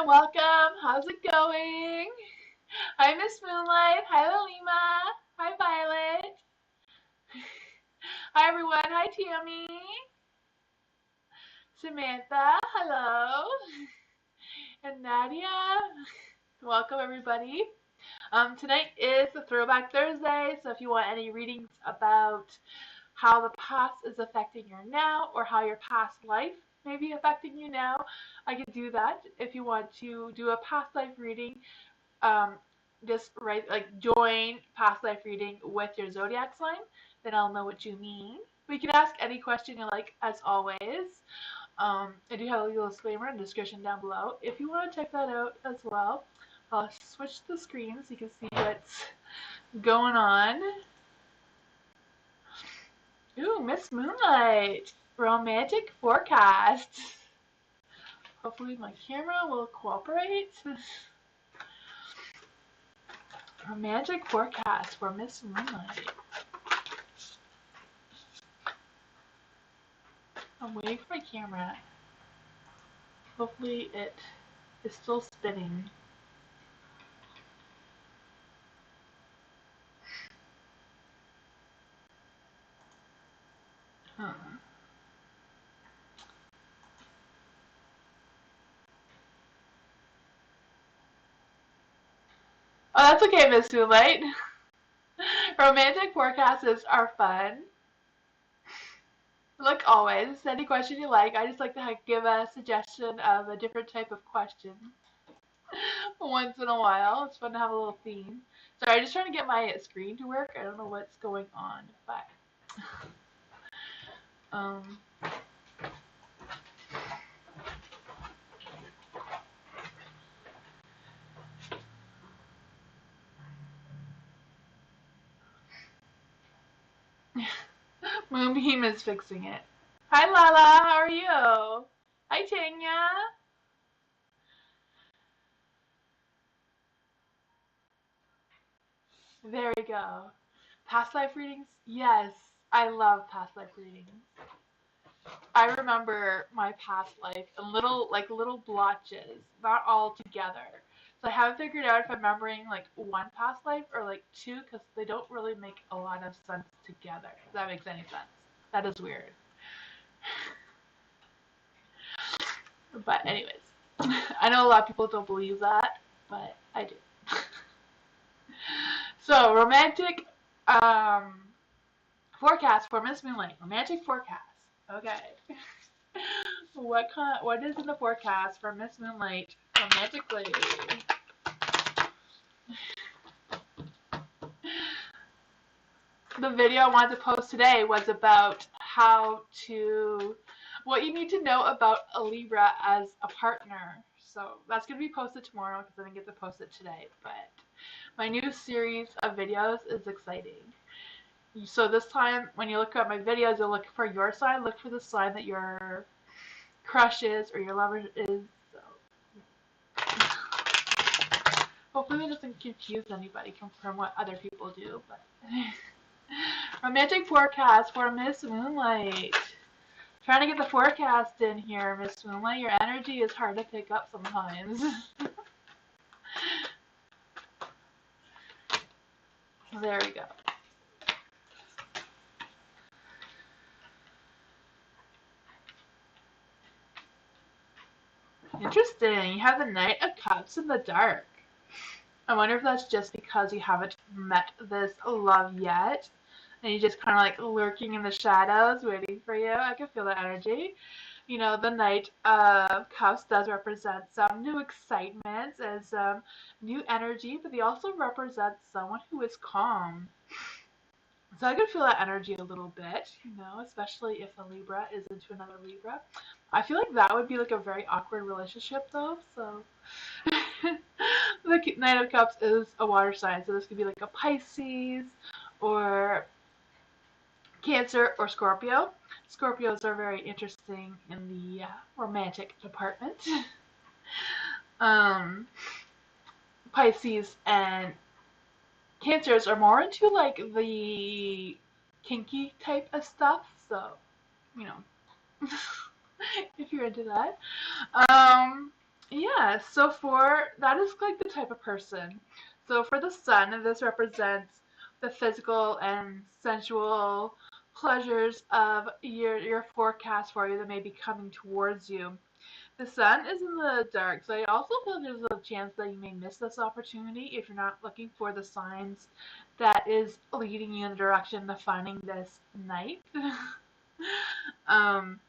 everyone, welcome. How's it going? Hi, Miss Moonlight. Hi, Lalima. Hi, Violet. Hi, everyone. Hi, Tammy. Samantha. Hello. And Nadia. Welcome, everybody. Tonight is the Throwback Thursday, so if you want any readings about how the past is affecting your now or how your past life may be affecting you now, I can do that. If you want to do a past life reading, just join past life reading with your zodiac sign, then I'll know what you mean. But you can ask any question you like, as always. I do have a little disclaimer in the description down below if you want to check that out as well. I'll switch the screen so you can see what's going on. Ooh, Miss Moonlight, romantic forecast. Hopefully my camera will cooperate. Romantic forecast for Miss Moonlight. I'm waiting for my camera. Hopefully it is still spinning. Oh, that's okay, Miss Moonlight. Romantic forecasts are fun. Like always, any question you like. I just like to give a suggestion of a different type of question once in a while. It's fun to have a little theme. Sorry, I'm just trying to get my screen to work. I don't know what's going on, but Moonbeam is fixing it. Hi Lala, how are you? Hi Tanya. There we go. Past life readings? Yes, I love past life readings. I remember my past life in little blotches, not all together. So I haven't figured out if I'm remembering like one past life or like two, because they don't really make a lot of sense together. If that makes any sense. That is weird. But anyways, I know a lot of people don't believe that, but I do. So romantic forecast for Miss Moonlight. Romantic forecast. Okay. What is in the forecast for Miss Moonlight romantically? The video I wanted to post today was about what you need to know about a Libra as a partner. So that's going to be posted tomorrow because I didn't get to post it today. But my new series of videos is exciting. So this time, when you look at my videos, you'll look for your sign. Look for the sign that your crush is or your lover is. So hopefully it doesn't confuse anybody from what other people do. But romantic forecast for Miss Moonlight. Trying to get the forecast in here, Miss Moonlight. Your energy is hard to pick up sometimes. There we go. Interesting. You have the Knight of Cups in the dark. I wonder if that's just because you haven't met this love yet, and you're just kind of like lurking in the shadows, waiting for you. I can feel that energy. You know, the Knight of Cups does represent some new excitement and some new energy, but they also represent someone who is calm. So I could feel that energy a little bit, especially if a Libra is into another Libra. I feel like that would be like a very awkward relationship though, so the Knight of Cups is a water sign, so this could be like a Pisces or Cancer or Scorpio. Scorpios are very interesting in the romantic department. Pisces and Cancers are more into like the kinky type of stuff, so if you're into that. Yeah, So that is like the type of person. So for the sun, this represents the physical and sensual pleasures of your forecast for you that may be coming towards you. The sun is in the dark, so I also feel there's a chance that you may miss this opportunity if you're not looking for the signs that is leading you in the direction of finding this night. um,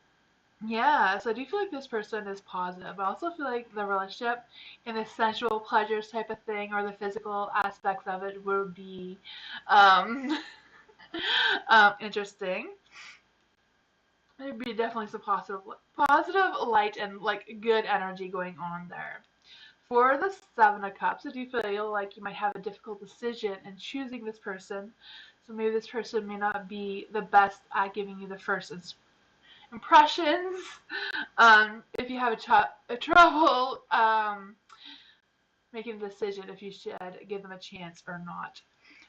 yeah, so I do feel like this person is positive. I also feel like the relationship and the sensual pleasures type of thing or the physical aspects of it will be um, interesting. There'd be definitely some positive light and like good energy going on there. For the Seven of Cups, I do feel like you might have a difficult decision in choosing this person. So maybe this person may not be the best at giving you the first impressions. If you have a trouble making a decision if you should give them a chance or not.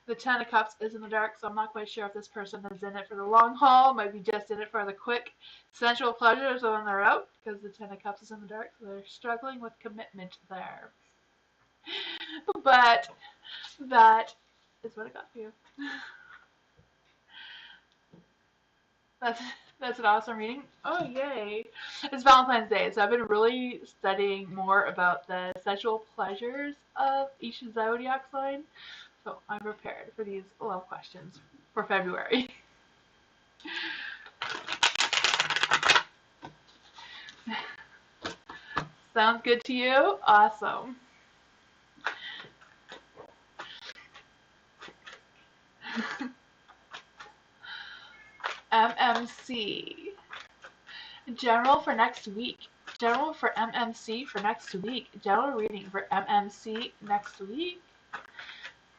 The Ten of Cups is in the dark, so I'm not quite sure if this person is in it for the long haul, might be just in it for the quick sensual pleasures when they're out, because the Ten of Cups is in the dark, so they're struggling with commitment there. But that is what I got for you. That's that's an awesome reading. Oh yay! It's Valentine's Day, so I've been really studying more about the sexual pleasures of each zodiac sign. So I'm prepared for these love questions for February. Sounds good to you? Awesome. MMC. General for next week. General for MMC for next week. General reading for MMC next week.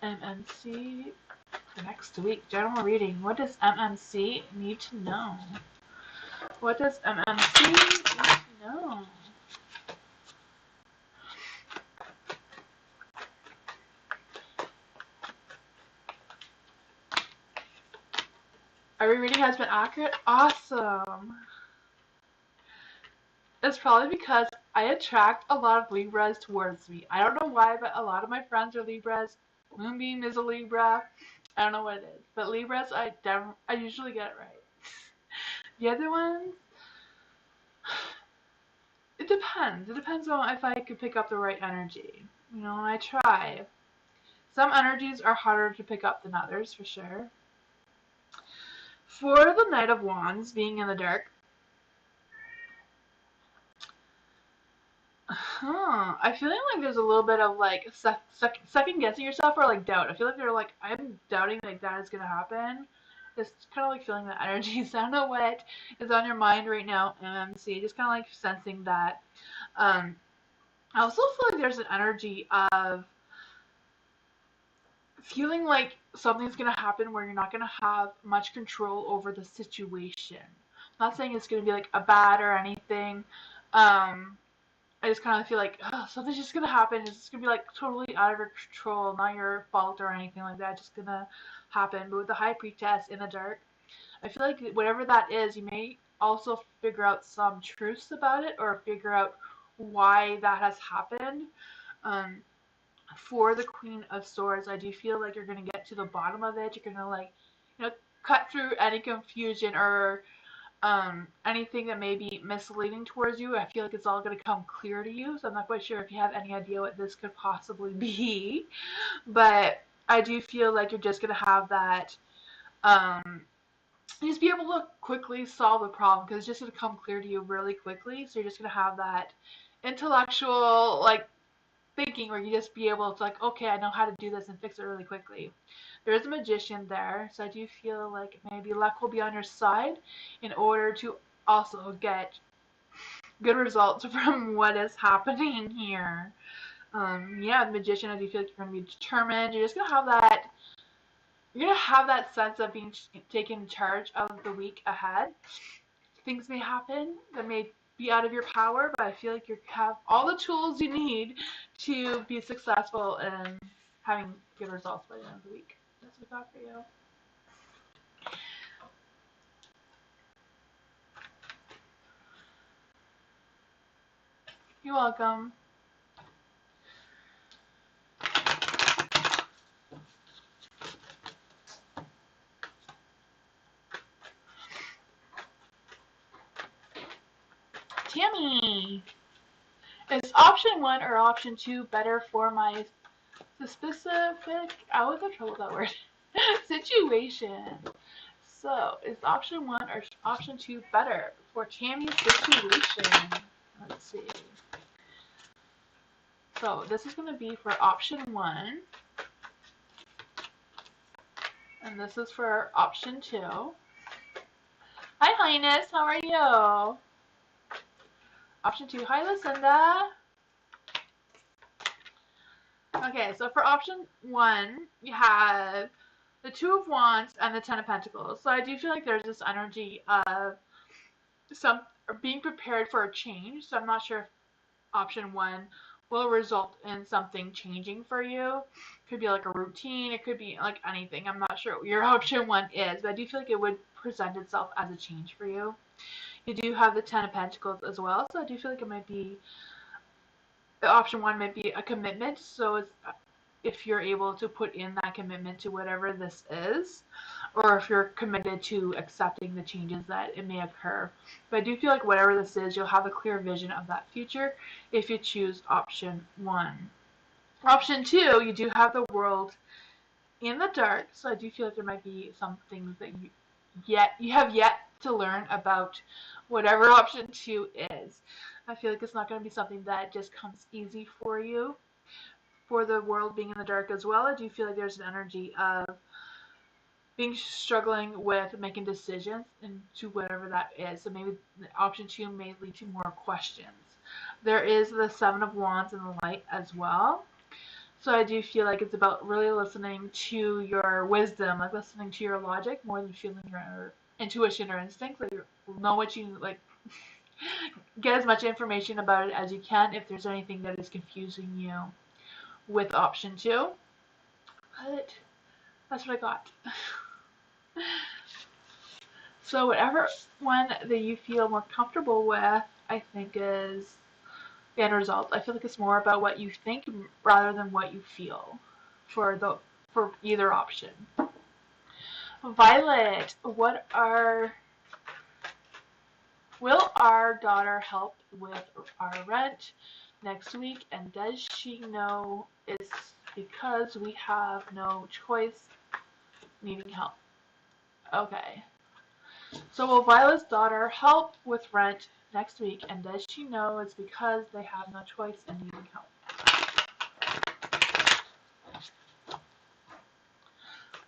MMC for next week. General reading. What does MMC need to know? What does MMC need to know? Every reading has been accurate? Awesome. It's probably because I attract a lot of Libras towards me. I don't know why, but a lot of my friends are Libras. Moonbeam is a Libra. I don't know what it is. But Libras, I usually get it right. The other ones, it depends. It depends on if I could pick up the right energy. You know, I try. Some energies are harder to pick up than others, for sure. For the Knight of Wands being in the dark, I feel like there's a little bit of like second guessing yourself or like doubt. I feel like they're like, I'm doubting like that is gonna happen. Just kind of like feeling that energy. So I don't know what is on your mind right now, MC. Just kind of like sensing that. I also feel like there's an energy of feeling like something's gonna happen where you're not gonna have much control over the situation. I'm not saying it's gonna be like a bad or anything. I just kind of feel like something's just gonna happen. It's just gonna be like totally out of your control, not your fault or anything like that. It's just gonna happen. But with the High Priestess in the dark, I feel like whatever that is, you may also figure out some truths about it or figure out why that has happened. Um, for the Queen of Swords, I do feel like you're gonna get to the bottom of it. You're gonna like, cut through any confusion or anything that may be misleading towards you. I feel like it's all going to come clear to you. So I'm not quite sure if you have any idea what this could possibly be. But I do feel like you're just going to have that, just be able to quickly solve the problem because it's just going to come clear to you really quickly. So you're just going to have that intellectual, like, thinking where you just be able to like, okay, I know how to do this and fix it really quickly. There is a magician there, so I do feel like maybe luck will be on your side in order to also get good results from what is happening here. Yeah, the magician, I do feel like you're gonna be determined. You're just gonna have that. You're gonna have that sense of being taken charge of the week ahead. Things may happen that may be out of your power, but I feel like you have all the tools you need to be successful in having good results by the end of the week. That's what I got for you. You're welcome. Is option 1 or option 2 better for my specific, I always have trouble with that word, situation? So, is option 1 or option 2 better for Tammy's situation? Let's see. So, this is going to be for option 1. And this is for option 2. Hi, Highness. How are you? Option 2. Hi, Lucinda. Okay, so for option 1, you have the Two of Wands and the Ten of Pentacles. So I do feel like there's this energy of being prepared for a change. So I'm not sure if option 1 will result in something changing for you. It could be like a routine. It could be like anything. I'm not sure what your option 1 is, but I do feel like it would present itself as a change for you. You do have the Ten of Pentacles as well, so I do feel like it might be, option 1 might be a commitment. So it's, if you're able to put in that commitment to whatever this is, or if you're committed to accepting the changes that it may occur. But I do feel like whatever this is, you'll have a clear vision of that future if you choose option 1. Option 2, you do have the World in the dark, so I do feel like there might be some things that you have yet to learn about whatever option 2 is. I feel like it's not going to be something that just comes easy for you. For the World being in the dark as well, I do feel like there's an energy of being struggling with making decisions into whatever that is. So maybe option 2 may lead to more questions. There is the Seven of Wands in the light as well. So I do feel like it's about really listening to your wisdom, like listening to your logic more than feeling your intuition or instinct. Like, know what you like. Get as much information about it as you can if there's anything that is confusing you with option 2. But that's what I got. So whatever one that you feel more comfortable with, I think is the end result. I feel like it's more about what you think rather than what you feel for either option. Violet, will our daughter help with our rent next week, and does she know it's because we have no choice needing help? Okay. So will Violet's daughter help with rent next week, and does she know it's because they have no choice in needing help?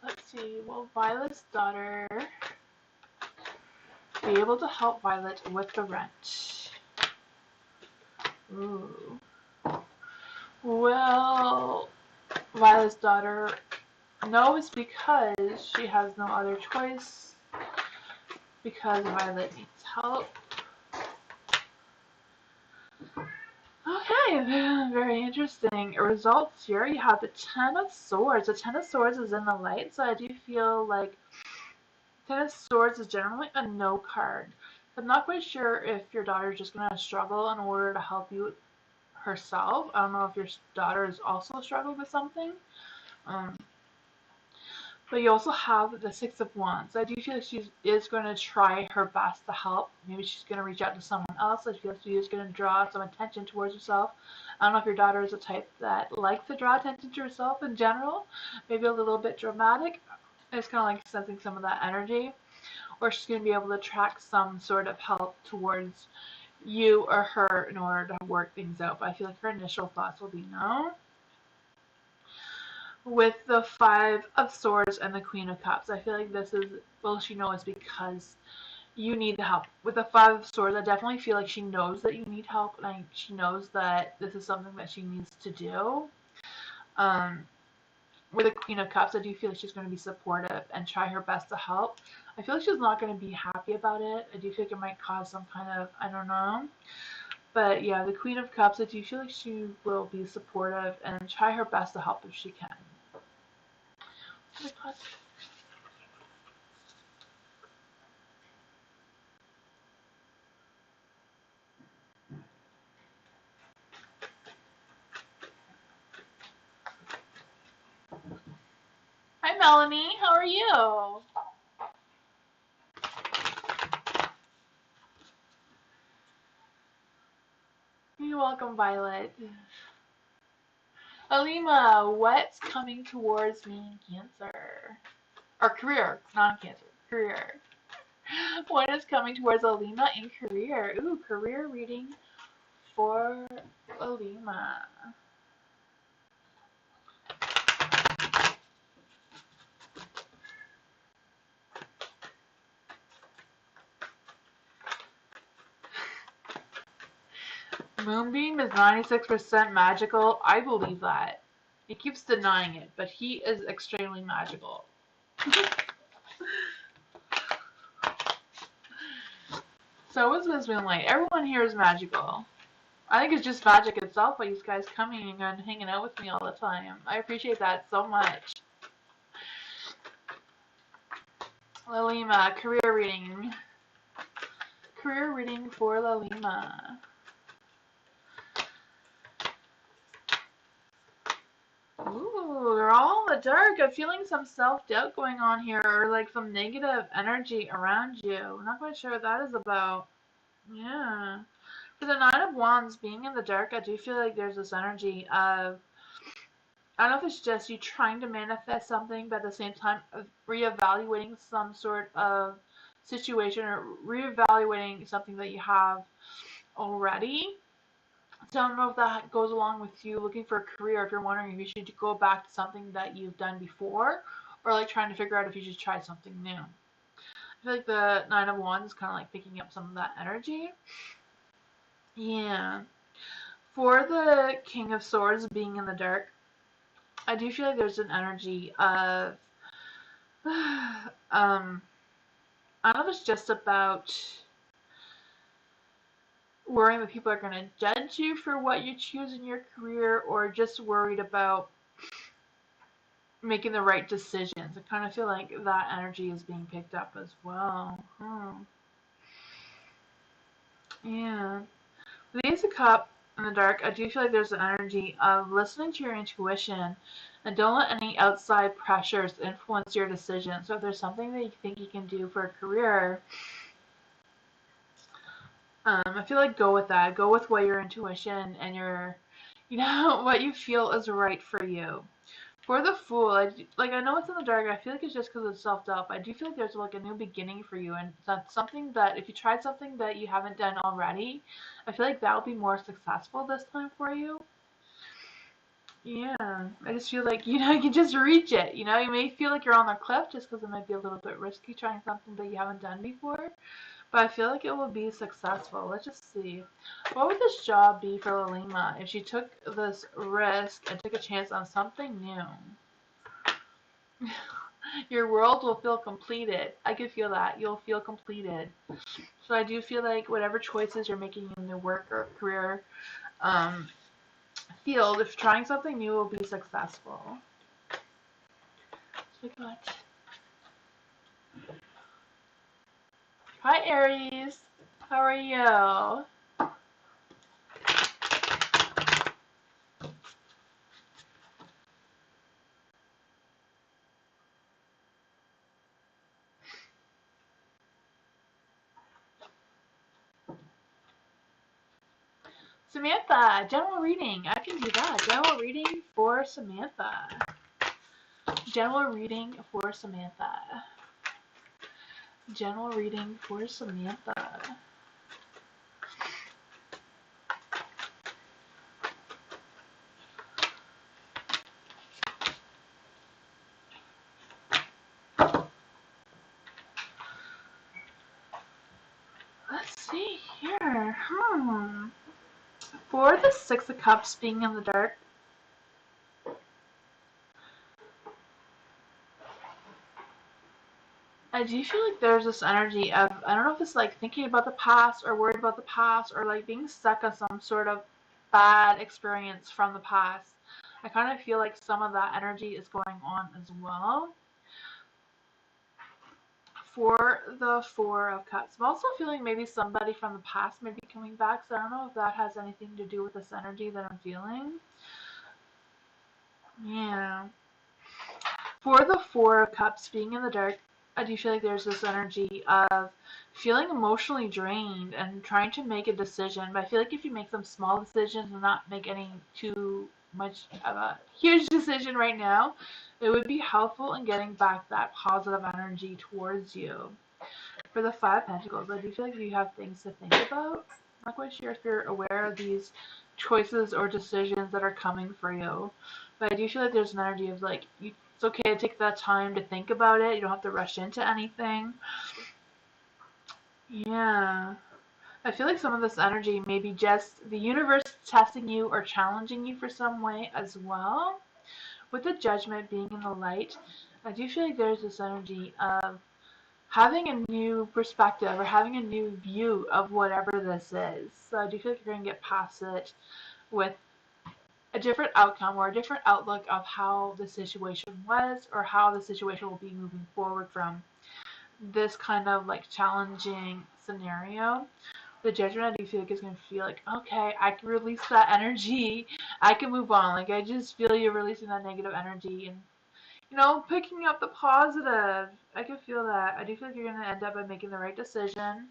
Let's see, will Violet's daughter be able to help Violet with the rent? Ooh. Will Violet's daughter know it's because she has no other choice, because Violet needs help? Okay, very interesting results here. You have the Ten of Swords. The Ten of Swords is in the light, so I do feel like Ten of Swords is generally a no card. I'm not quite sure if your daughter is just going to struggle in order to help you herself. I don't know if your daughter is also struggling with something. But you also have the Six of Wands. I do feel like she is going to try her best to help. Maybe she's going to reach out to someone else. I feel like she is going to draw some attention towards herself. I don't know if your daughter is a type that likes to draw attention to herself in general. Maybe a little bit dramatic. It's kind of like sensing some of that energy. Or she's going to be able to attract some sort of help towards you or her in order to work things out. But I feel like her initial thoughts will be no. With the Five of Swords and the Queen of Cups, I feel like this is, will she know it's because you need the help. With the Five of Swords, I definitely feel like she knows that you need help, and she knows that this is something that she needs to do. With the Queen of Cups, I do feel like she's going to be supportive and try her best to help. I feel like she's not going to be happy about it. I do feel like it might cause some kind of, I don't know. But yeah, the Queen of Cups, I do feel like she will be supportive and try her best to help if she can. Oh my God. Hi Melanie, how are you? You're welcome. welcome, Violet. Alima, what's coming towards me in Cancer? Or career, not Cancer, career. What is coming towards Alima in career? Ooh, career reading for Alima. Moonbeam is 96% magical. I believe that. He keeps denying it, but he is extremely magical. So is Miss Moonlight. Everyone here is magical. I think it's just magic itself by these guys coming and hanging out with me all the time. I appreciate that so much. Lalima, career reading. Career reading for Lalima. Ooh, they're all in the dark. I'm feeling some self-doubt going on here, or like some negative energy around you. I'm not quite sure what that is about. Yeah. For the Nine of Wands being in the dark, I do feel like there's this energy of, I don't know if it's just you trying to manifest something, but at the same time reevaluating some sort of situation or reevaluating something that you have already. So I don't know if that goes along with you looking for a career, if you're wondering if you should go back to something that you've done before, or like trying to figure out if you should try something new. I feel like the Nine of Wands is kind of like picking up some of that energy. Yeah. For the King of Swords being in the dark, I do feel like there's an energy of, I don't know if it's just about worrying that people are going to judge you for what you choose in your career, or just worried about making the right decisions. I kind of feel like that energy is being picked up as well. Yeah. The Ace of Cups in the dark, I do feel like there's an energy of listening to your intuition and don't let any outside pressures influence your decision. So if there's something that you think you can do for a career, I feel like go with that. Go with what your intuition and your, what you feel is right for you. For the Fool, I know it's in the dark. I feel like it's just because it's self-doubt. I do feel like there's like a new beginning for you, and that's something that if you tried something that you haven't done already, I feel like that'll be more successful this time for you. Yeah, I just feel like, you can just reach it. You may feel like you're on the cliff just because it might be a little bit risky trying something that you haven't done before. But I feel like it will be successful. Let's just see. What would this job be for Lalima if she took this risk and took a chance on something new? Your world will feel completed. I could feel that. You'll feel completed. So I do feel like whatever choices you're making in your work or career field, if trying something new will be successful. So we got... Hi, Aries. How are you? Samantha, general reading. I can do that. General reading for Samantha. General reading for Samantha. General reading for Samantha. Let's see here. For the Six of Cups being in the dark, I do feel like there's this energy of, I don't know if it's like thinking about the past or worried about the past or like being stuck on some sort of bad experience from the past. I kind of feel like some of that energy is going on as well. For the Four of Cups, I'm also feeling maybe somebody from the past may be coming back, so I don't know if that has anything to do with this energy that I'm feeling. Yeah. For the Four of Cups being in the dark, I do feel like there's this energy of feeling emotionally drained and trying to make a decision. But I feel like if you make some small decisions and not make any too much of a huge decision right now, it would be helpful in getting back that positive energy towards you. For the Five of Pentacles, I do feel like you have things to think about. I'm not quite sure if you're aware of these choices or decisions that are coming for you, but I do feel like there's an energy of like, it's okay to take that time to think about it. You don't have to rush into anything. Yeah. I feel like some of this energy may be just the universe testing you or challenging you for some way as well. With the Judgment being in the light, I do feel like there's this energy of having a new perspective or having a new view of whatever this is. So I do feel like you're going to get past it with a different outcome or a different outlook of how the situation was or how the situation will be moving forward from this kind of like challenging scenario. The Judgment, I do feel like is going to feel like, okay, I can release that energy. I can move on. Like, I just feel you releasing that negative energy and picking up the positive. I can feel that. I do feel like you're going to end up by making the right decision,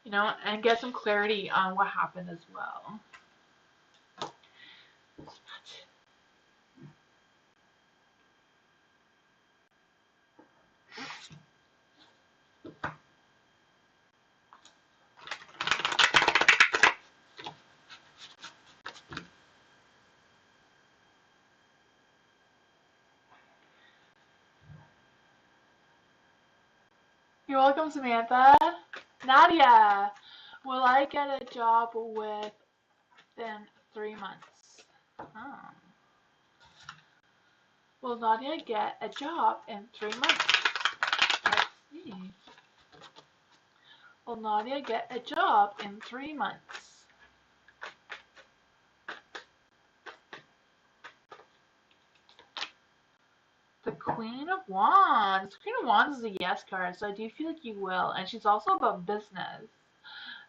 and get some clarity on what happened as well. You're welcome, Samantha. Nadia, will I get a job within 3 months? Oh. Will Nadia get a job in 3 months? Let's see. Will Nadia get a job in 3 months? The Queen of Wands. The Queen of Wands is a yes card, so I do feel like you will. And she's also about business.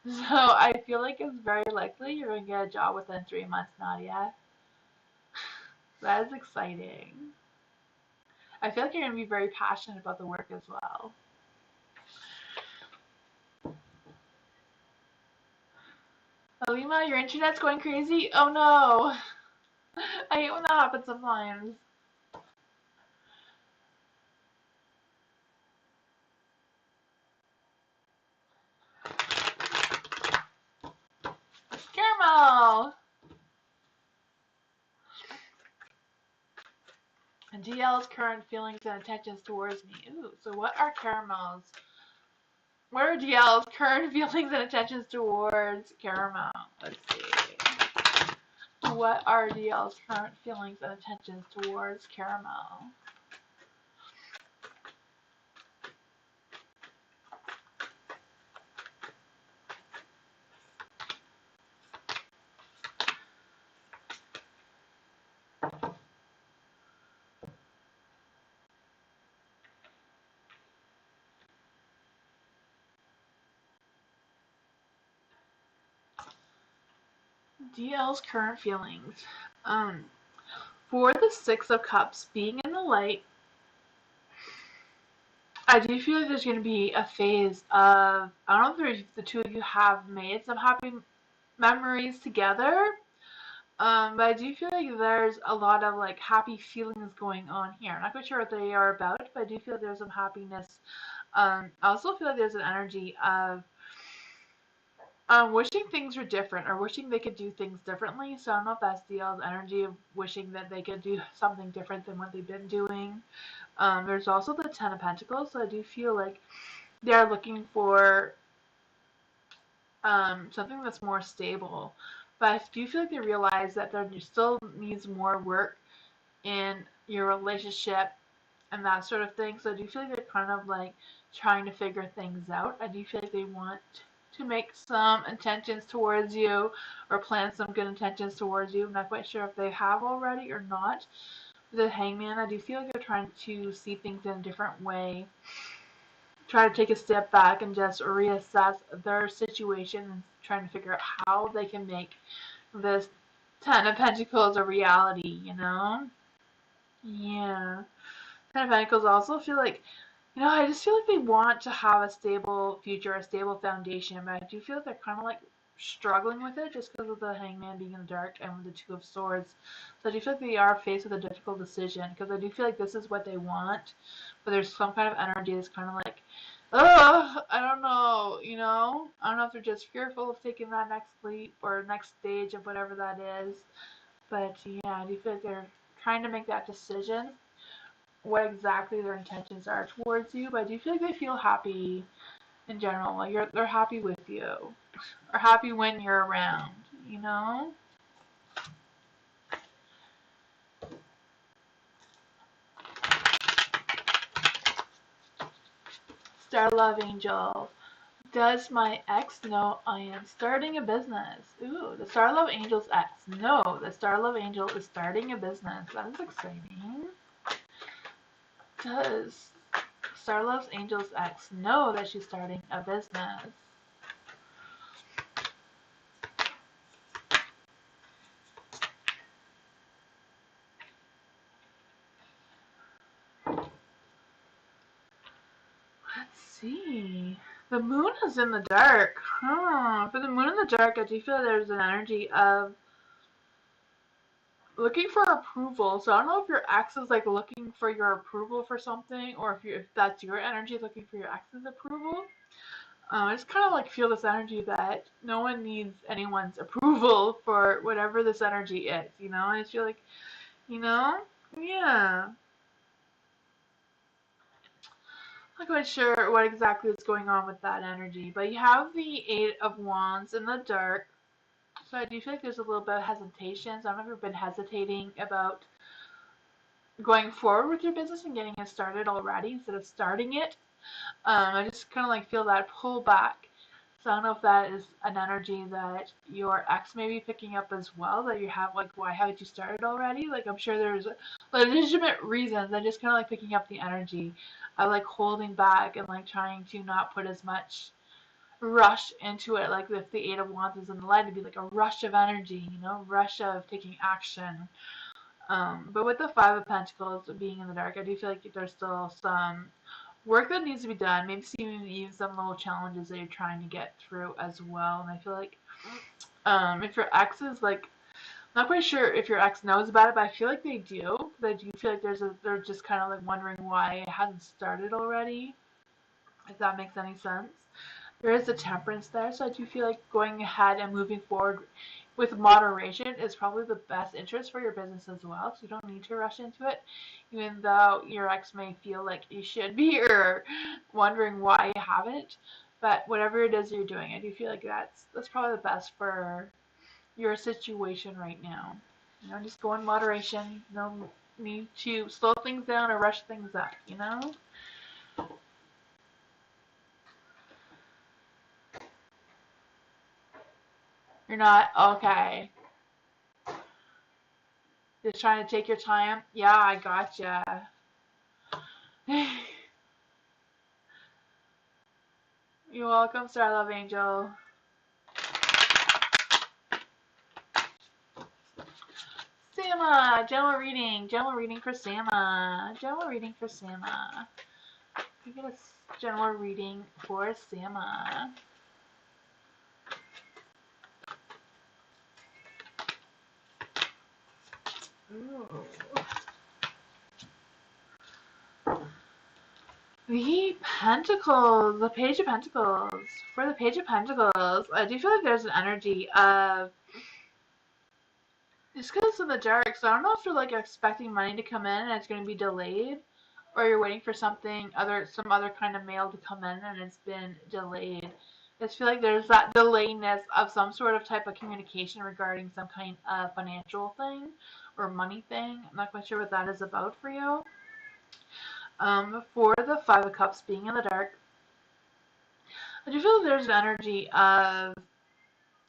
So I feel like it's very likely you're going to get a job within 3 months, Nadia. That is exciting. I feel like you're going to be very passionate about the work as well. Alima, your internet's going crazy? Oh no! I hate when that happens sometimes. Caramel! And DL's current feelings and intentions towards me. Ooh, so what are Caramel's? What are DL's current feelings and intentions towards Caramel? Let's see. What are DL's current feelings and intentions towards Caramel? DL's current feelings. For the Six of Cups being in the light, I do feel like there's going to be a phase of, I don't know if the two of you have made some happy memories together, but I do feel like there's a lot of like happy feelings going on here. I'm not quite sure what they are about, but I do feel like there's some happiness. I also feel like there's an energy of wishing things were different or wishing they could do things differently. So I don't know if that's DL's energy of wishing that they could do something different than what they've been doing. There's also the Ten of Pentacles, so I do feel like they're looking for something that's more stable. But I do feel like they realize that there still needs more work in your relationship and that sort of thing. So I do feel like they're kind of like trying to figure things out. I do feel like they want to make some intentions towards you or plan some good intentions towards you. I'm not quite sure if they have already or not. The Hangman, I do feel like they're trying to see things in a different way. Try to take a step back and just reassess their situation and trying to figure out how they can make this Ten of Pentacles a reality, Yeah. Ten of Pentacles also feel like I just feel like they want to have a stable future, a stable foundation, but I do feel like they're kind of like struggling with it just because of the hangman being in the dark and with the two of swords. So I do feel like they are faced with a difficult decision because I do feel like this is what they want, but there's some kind of energy that's kind of like, ugh, I don't know, I don't know if they're just fearful of taking that next leap or next stage of whatever that is. But yeah, I do feel like they're trying to make that decision, what exactly their intentions are towards you, but I do feel like they feel happy in general. Like they're happy with you, or happy when you're around, you know? Star Love Angel. Does my ex know I am starting a business? Ooh, the Star Love Angel's ex. No, the Star Love Angel is starting a business. That is exciting. Does Star Love's Angel's ex know that she's starting a business? Let's see. The moon is in the dark. For the moon in the dark, I do feel there's an energy of looking for approval. So I don't know if your ex is like looking for your approval for something, or if that's your energy looking for your ex's approval. I just kind of like feel this energy that no one needs anyone's approval for whatever this energy is. I just feel like, you know, yeah. I'm not quite sure what exactly is going on with that energy, but you have the Eight of Wands in the dark. So I do feel like there's a little bit of hesitation. So I don't know if you've been hesitating about going forward with your business and getting it started already instead of starting it. I just kind of like feel that pull back. So I don't know if that is an energy that your ex may be picking up as well, that you have like, why haven't you started already? Like I'm sure there's legitimate reasons. I'm just kind of like picking up the energy of like holding back and like trying to not put as much rush into it. Like if the Eight of Wands is in the light, it'd be like a rush of energy, rush of taking action. But with the Five of Pentacles being in the dark, I do feel like there's still some work that needs to be done. Maybe even some little challenges that you're trying to get through as well. And I feel like if your ex is like, I'm not quite sure if your ex knows about it, but I feel like they do. They do feel like they're just kind of like wondering why it hasn't started already. If that makes any sense. There is a temperance there, so I do feel like going ahead and moving forward with moderation is probably the best interest for your business as well. So you don't need to rush into it, even though your ex may feel like you should be or wondering why you haven't. But whatever it is you're doing, I do feel like that's probably the best for your situation right now. Just go in moderation. No need to slow things down or rush things up. You're not okay. Just trying to take your time. Yeah, I gotcha. You're welcome, Star Love Angel. Sama, general reading. General reading for Sama. General reading for Sama. We get a general reading for Sama. Ooh. The Pentacles, the Page of Pentacles. For the Page of Pentacles, I do feel like there's an energy of just because it's in the dark, so I don't know if you're like expecting money to come in and it's going to be delayed, or you're waiting for some other kind of mail to come in and it's been delayed. I just feel like there's that delayedness of some sort of type of communication regarding some kind of financial thing or money thing. I'm not quite sure what that is about for you. For the Five of Cups being in the dark, I do feel there's an energy of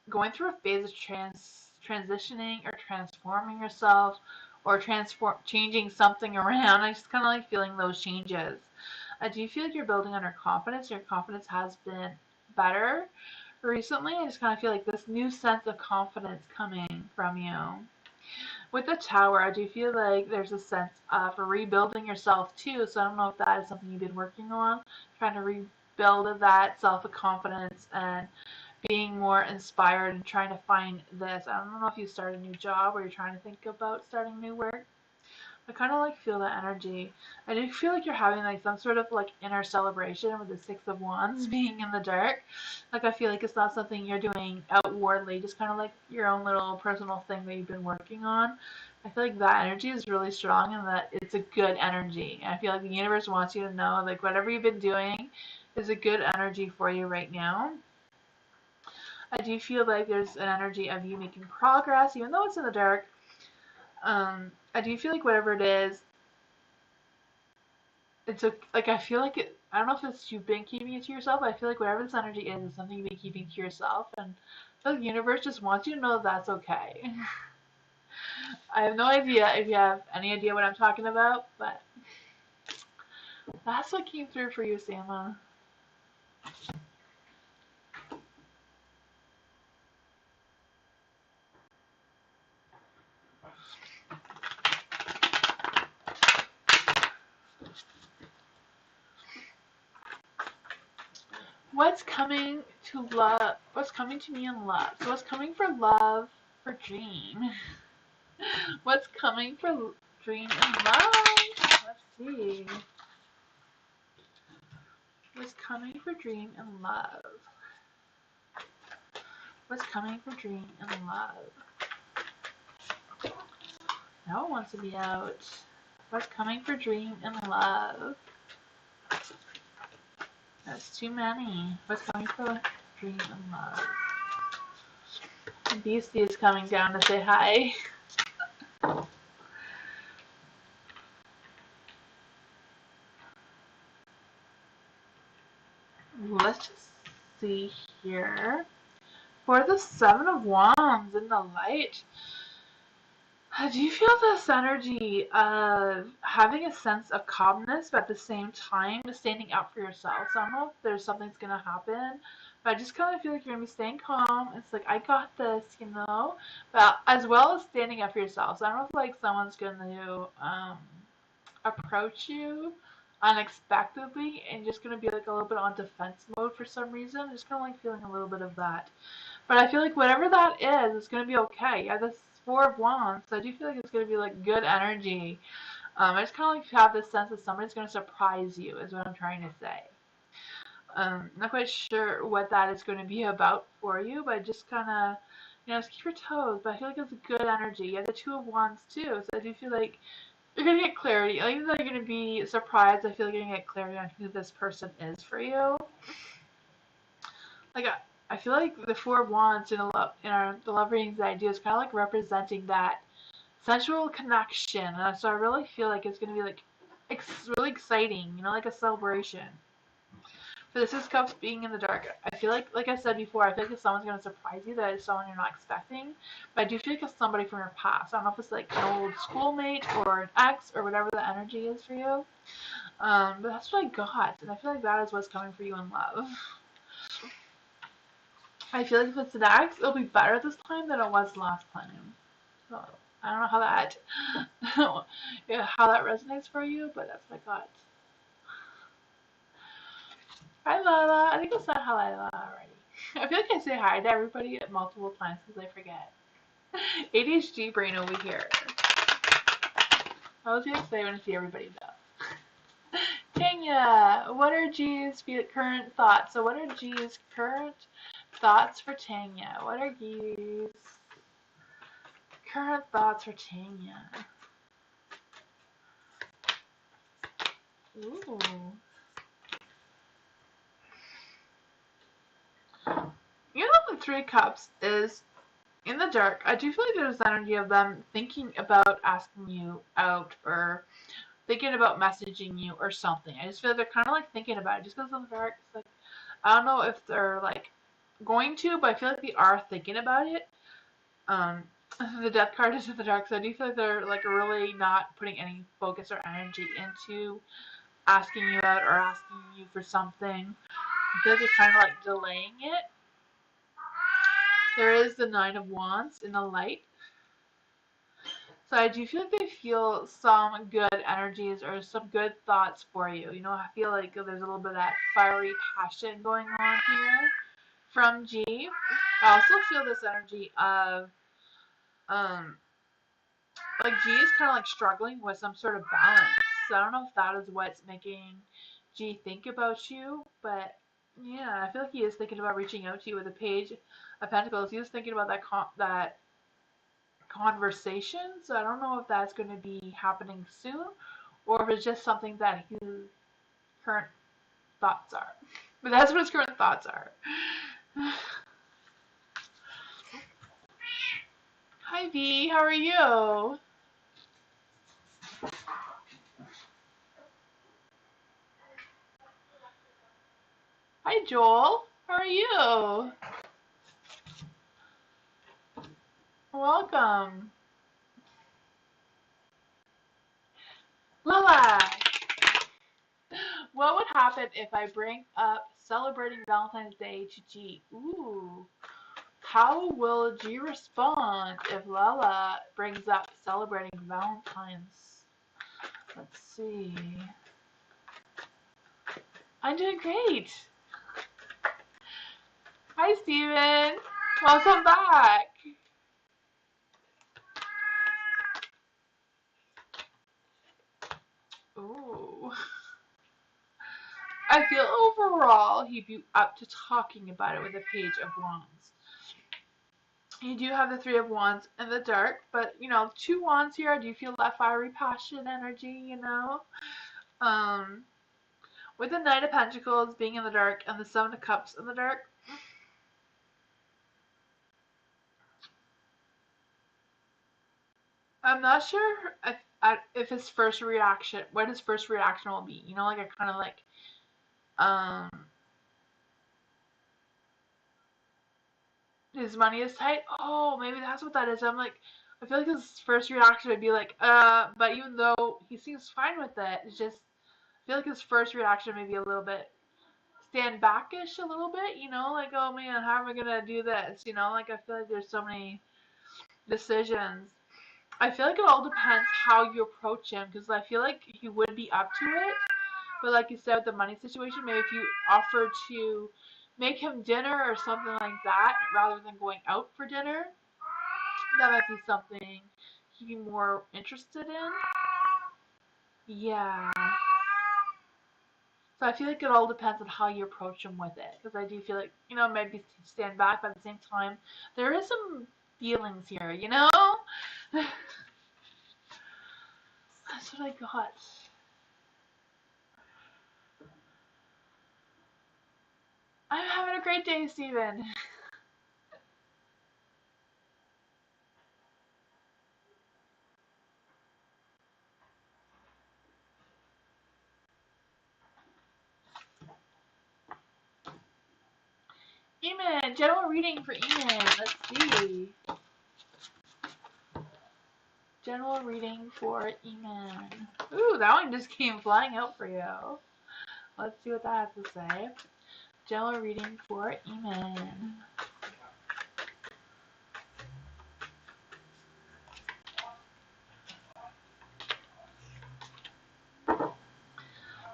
going through a phase of transitioning or transforming yourself or changing something around. I just kind of like feeling those changes. I do feel like you're building on your confidence. Your confidence has been better recently. I just kind of feel like this new sense of confidence coming from you. With the Tower, I do feel like there's a sense of rebuilding yourself too. So I don't know if that is something you've been working on, trying to rebuild that self-confidence and being more inspired and trying to find this. I don't know if you start a new job or you're trying to think about starting new work. I kind of like feel that energy. I do feel like you're having like some sort of like inner celebration with the Six of Wands being in the dark. Like I feel like it's not something you're doing outwardly, just kind of like your own little personal thing that you've been working on. I feel like that energy is really strong and that it's a good energy. And I feel like the universe wants you to know like whatever you've been doing is a good energy for you right now. I do feel like there's an energy of you making progress, even though it's in the dark. I do feel like whatever it is, it's a, like I feel like it. I don't know if it's you've been keeping it to yourself. But I feel like whatever this energy is something you've been keeping to yourself, and I feel like the universe just wants you to know that's okay. I have no idea if you have any idea what I'm talking about, but that's what came through for you, Sama. What's coming to love? What's coming to me in love? So what's coming for love for Dream? What's coming for Dream in love? Let's see. What's coming for Dream in love? What's coming for Dream in love? No one wants to be out. What's coming for Dream in love? That's too many. What's coming for Dream in love? Beastie is coming down to say hi. Let's just see here. For the Seven of Wands in the light, do you feel this energy of having a sense of calmness, but at the same time standing up for yourself? So I don't know if there's something that's gonna happen, but I just kind of feel like you're gonna be staying calm. It's like I got this, you know, but as well as standing up for yourself. So I don't know if like someone's gonna approach you unexpectedly and just gonna be like a little bit on defense mode for some reason. I'm just kind of like feeling a little bit of that. But I feel like whatever that is, it's gonna be okay. Yeah, this Four of Wands, so I do feel like it's gonna be like good energy. I just kind of like have this sense that somebody's gonna surprise you, is what I'm trying to say. Not quite sure what that is going to be about for you, but just kind of, just keep your toes. But I feel like it's a good energy. You have the Two of Wands too, so I do feel like you're gonna get clarity. Even though you're gonna be surprised, I feel like you're gonna get clarity on who this person is for you. Like I feel like the Four of Wands the love readings that I do is kind of like representing that sensual connection. So I really feel like it's gonna be like really exciting, like a celebration. For the Six of Cups being in the dark, I feel like I said before, I feel like if someone's gonna surprise you, that is someone you're not expecting. But I do feel like it's somebody from your past. I don't know if it's like an old schoolmate or an ex or whatever the energy is for you. But that's what I got, and I feel like that is what's coming for you in love. I feel like if it's an ex, it'll be better this time than it was last time. So I don't know how that yeah, how that resonates for you, but that's what I got. Hi Lila, I think I said hi Lila already. I feel like I say hi to everybody multiple times because I forget. ADHD brain over here. I was gonna say when I see everybody though. Tanya, what are G's current thoughts? So what are G's current thoughts for Tanya? What are G's current thoughts for Tanya? Ooh. The Three Cups is in the dark. I do feel like there's energy of them thinking about asking you out or thinking about messaging you or something. I just feel like they're kind of like thinking about it. Just because in the dark, it's like, I don't know if they're like going to, but I feel like they are thinking about it. The Death card is in the dark, so I do feel like they're like really not putting any focus or energy into asking you out or asking you for something. I feel like they're kind of like delaying it. There is the Nine of Wands in the light. So I do feel like they feel some good energies or some good thoughts for you. You know, I feel like there's a little bit of that fiery passion going on here from G. I also feel this energy of um like G is kind of like struggling with some sort of balance. So I don't know if that is what's making G think about you, but yeah, I feel like he is thinking about reaching out to you with a Page of Pentacles. He is thinking about that conversation. So I don't know if that's going to be happening soon, or if it's just something that his current thoughts are. But that's what his current thoughts are. Hi V, how are you? Hi Joel, how are you? Welcome. Lila, what would happen if I bring up celebrating Valentine's Day to G? Ooh. How will G respond if Lala brings up celebrating Valentine's? Let's see. I'm doing great. Hi, Steven. Welcome back. Ooh. I feel overall he'd be up to talking about it with a Page of Wands. You do have the Three of Wands in the dark, but you know, two wands here. Do you feel that fiery passion energy? You know, um, with the Knight of Pentacles being in the dark and the Seven of Cups in the dark. I'm not sure if his first reaction, what his first reaction will be. You know, like I kind of like, um, his money is tight. Oh, maybe that's what that is. I'm like, I feel like his first reaction would be like, but even though he seems fine with it, it's just, I feel like his first reaction may be a little bit stand backish a little bit, you know, like, oh man, how am I gonna do this? You know, like I feel like there's so many decisions. I feel like it all depends how you approach him, because I feel like he would be up to it. But like you said with the money situation, maybe if you offer to make him dinner or something like that, rather than going out for dinner, that might be something he'd be more interested in. Yeah. So I feel like it all depends on how you approach him with it. Because I do feel like, you know, maybe stand back, but at the same time, there is some feelings here, you know? That's what I got. I'm having a great day, Steven. Eamon, general reading for Eamon. Let's see. General reading for Eamon. Ooh, that one just came flying out for you. Let's see what that has to say. General reading for Eamon.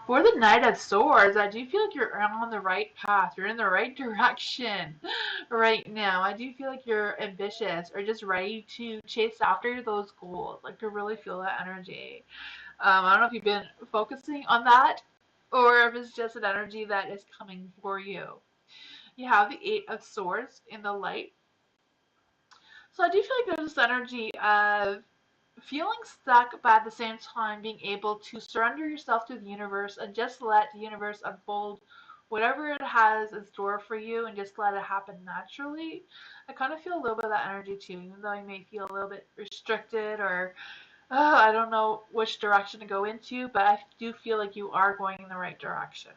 For the Knight of Swords, I do feel like you're on the right path. You're in the right direction right now. I do feel like you're ambitious or just ready to chase after those goals, like to really feel that energy. I don't know if you've been focusing on that or if it's just an energy that is coming for you. You have the Eight of Swords in the light. So I do feel like there's this energy of feeling stuck, but at the same time being able to surrender yourself to the universe and just let the universe unfold whatever it has in store for you and just let it happen naturally. I kind of feel a little bit of that energy too, even though you may feel a little bit restricted or I don't know which direction to go into, but I do feel like you are going in the right direction.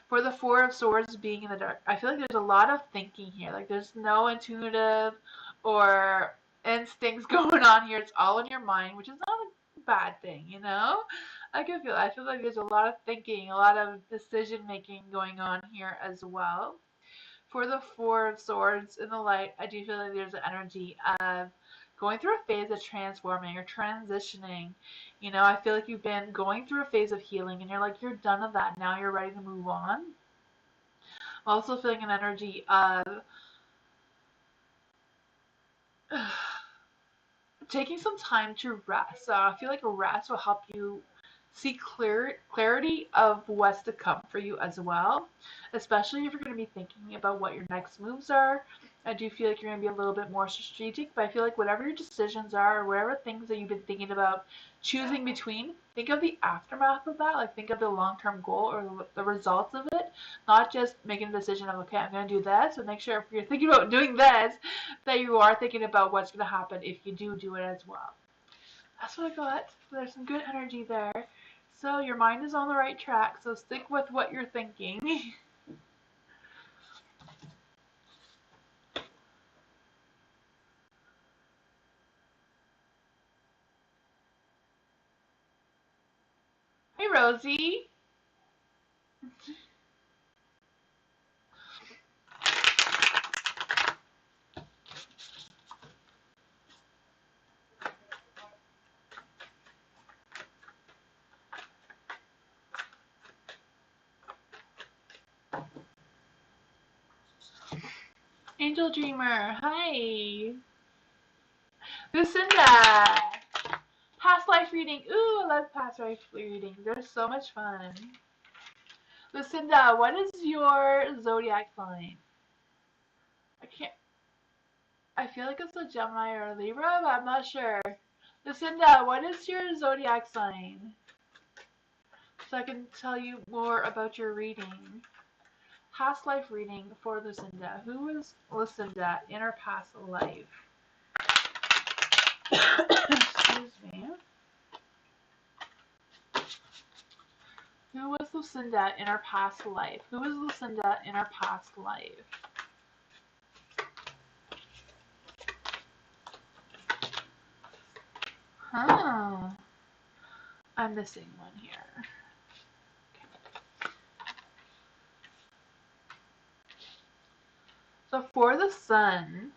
For the Four of Swords being in the dark, I feel like there's a lot of thinking here. Like there's no intuitive or instincts going on here. It's all in your mind, which is not a bad thing, you know? I feel like there's a lot of thinking, a lot of decision making going on here as well. For the Four of Swords in the light, I do feel like there's an energy of going through a phase of transforming or transitioning. You know, I feel like you've been going through a phase of healing and you're like, you're done with that. Now you're ready to move on. Also feeling an energy of taking some time to rest. So I feel like rest will help you see clarity of what's to come for you as well, especially if you're going to be thinking about what your next moves are. I do feel like you're going to be a little bit more strategic, but I feel like whatever your decisions are, or whatever things that you've been thinking about choosing between, think of the aftermath of that, like think of the long-term goal or the results of it, not just making a decision of, okay, I'm going to do this, but make sure if you're thinking about doing this, that you are thinking about what's going to happen if you do it as well. That's what I got. There's some good energy there. So your mind is on the right track, so stick with what you're thinking. Hey, Rosie. Angel Dreamer. Hi. Lucinda. Past life reading. Ooh, I love past life reading. They're so much fun. Lucinda, what is your zodiac sign? I can't. I feel like it's a Gemini or a Libra, but I'm not sure. Lucinda, what is your zodiac sign? So I can tell you more about your reading. Past life reading for Lucinda. Who was Lucinda in her past life? Excuse me. Who was Lucinda in her past life? Who was Lucinda in her past life? Huh. I'm missing one here. So for the sun,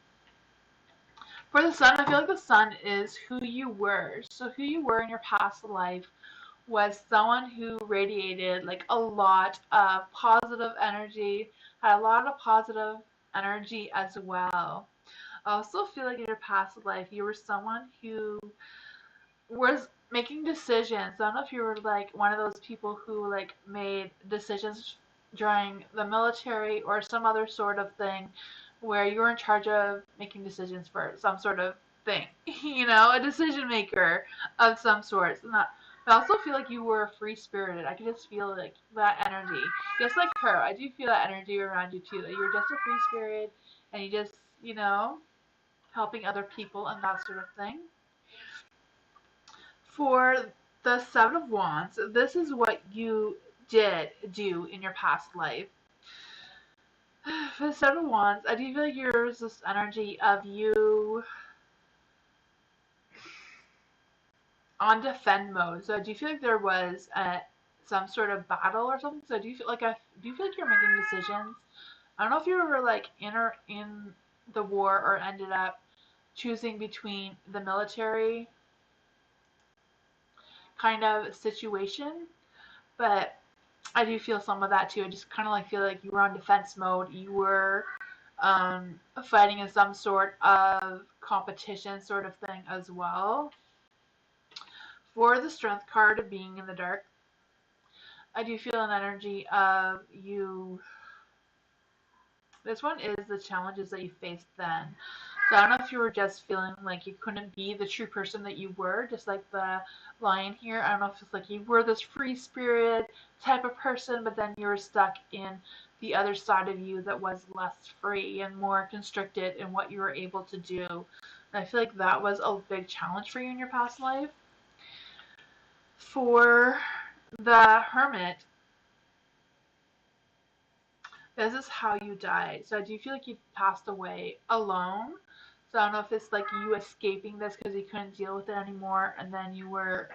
I feel like the sun is who you were. So who you were in your past life was someone who radiated like a lot of positive energy, had a lot of positive energy as well. I also feel like in your past life you were someone who was making decisions. I don't know if you were like one of those people who like made decisions during the military or some other sort of thing where you were in charge of making decisions for some sort of thing. You know, a decision maker of some sort. Not, I also feel like you were free spirited. I could just feel like that energy. Just like her. I do feel that energy around you too. That you were just a free spirit and you just, you know, helping other people and that sort of thing. For the Seven of Wands, this is what you did do in your past life. For the Seven of Wands, I do feel like there's this energy of you on defend mode. So I do feel like there was some sort of battle or something. So I do feel like you're making decisions. I don't know if you were like in the war or ended up choosing between the military kind of situation, but I do feel some of that too. I just kind of like feel like you were on defense mode. You were fighting in some sort of competition sort of thing as well. For the strength card being in the dark, I do feel an energy of you. This one is the challenges that you faced then. So I don't know if you were just feeling like you couldn't be the true person that you were, just like the lion here. I don't know if it's like you were this free spirit type of person, but then you were stuck in the other side of you that was less free and more constricted in what you were able to do. And I feel like that was a big challenge for you in your past life. For the hermit, this is how you died. So I do feel like you passed away alone. So I don't know if it's like you escaping this because you couldn't deal with it anymore and then you were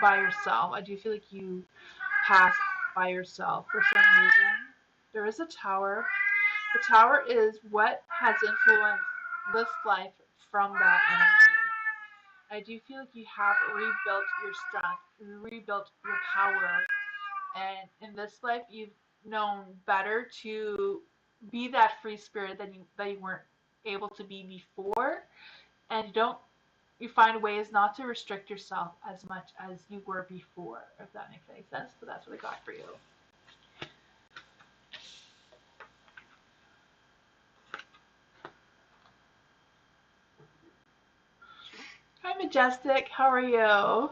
by yourself. I do feel like you passed by yourself for some reason. There is a tower. The tower is what has influenced this life from that energy. I do feel like you have rebuilt your strength, rebuilt your power, and in this life you've known better to be that free spirit that you weren't able to be before, and you find ways not to restrict yourself as much as you were before, if that makes any sense. But that's what I got for you. Hi, Majestic. How are you?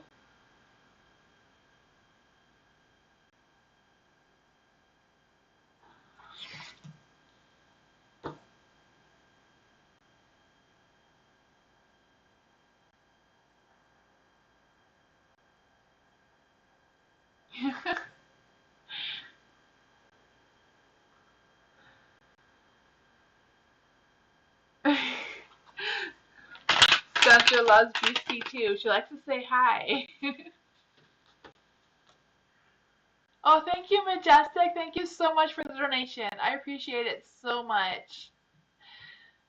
Spencer loves BC too. She likes to say hi. Oh, thank you, Majestic. Thank you so much for the donation. I appreciate it so much.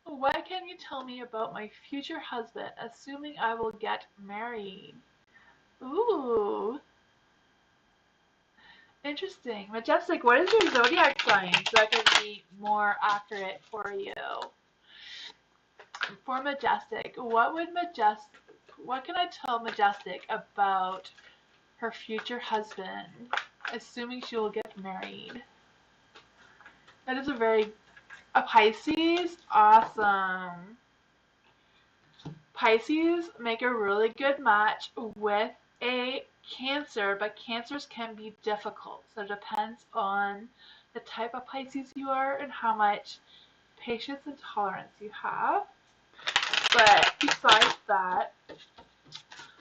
What can you tell me about my future husband, assuming I will get married? Ooh, interesting. Majestic, what is your zodiac sign so I can be more accurate for you? For Majestic, what can I tell Majestic about her future husband, assuming she will get married? That is a Pisces? Awesome. Pisces make a really good match with a Cancer, but Cancers can be difficult. So it depends on the type of Pisces you are and how much patience and tolerance you have. But besides that,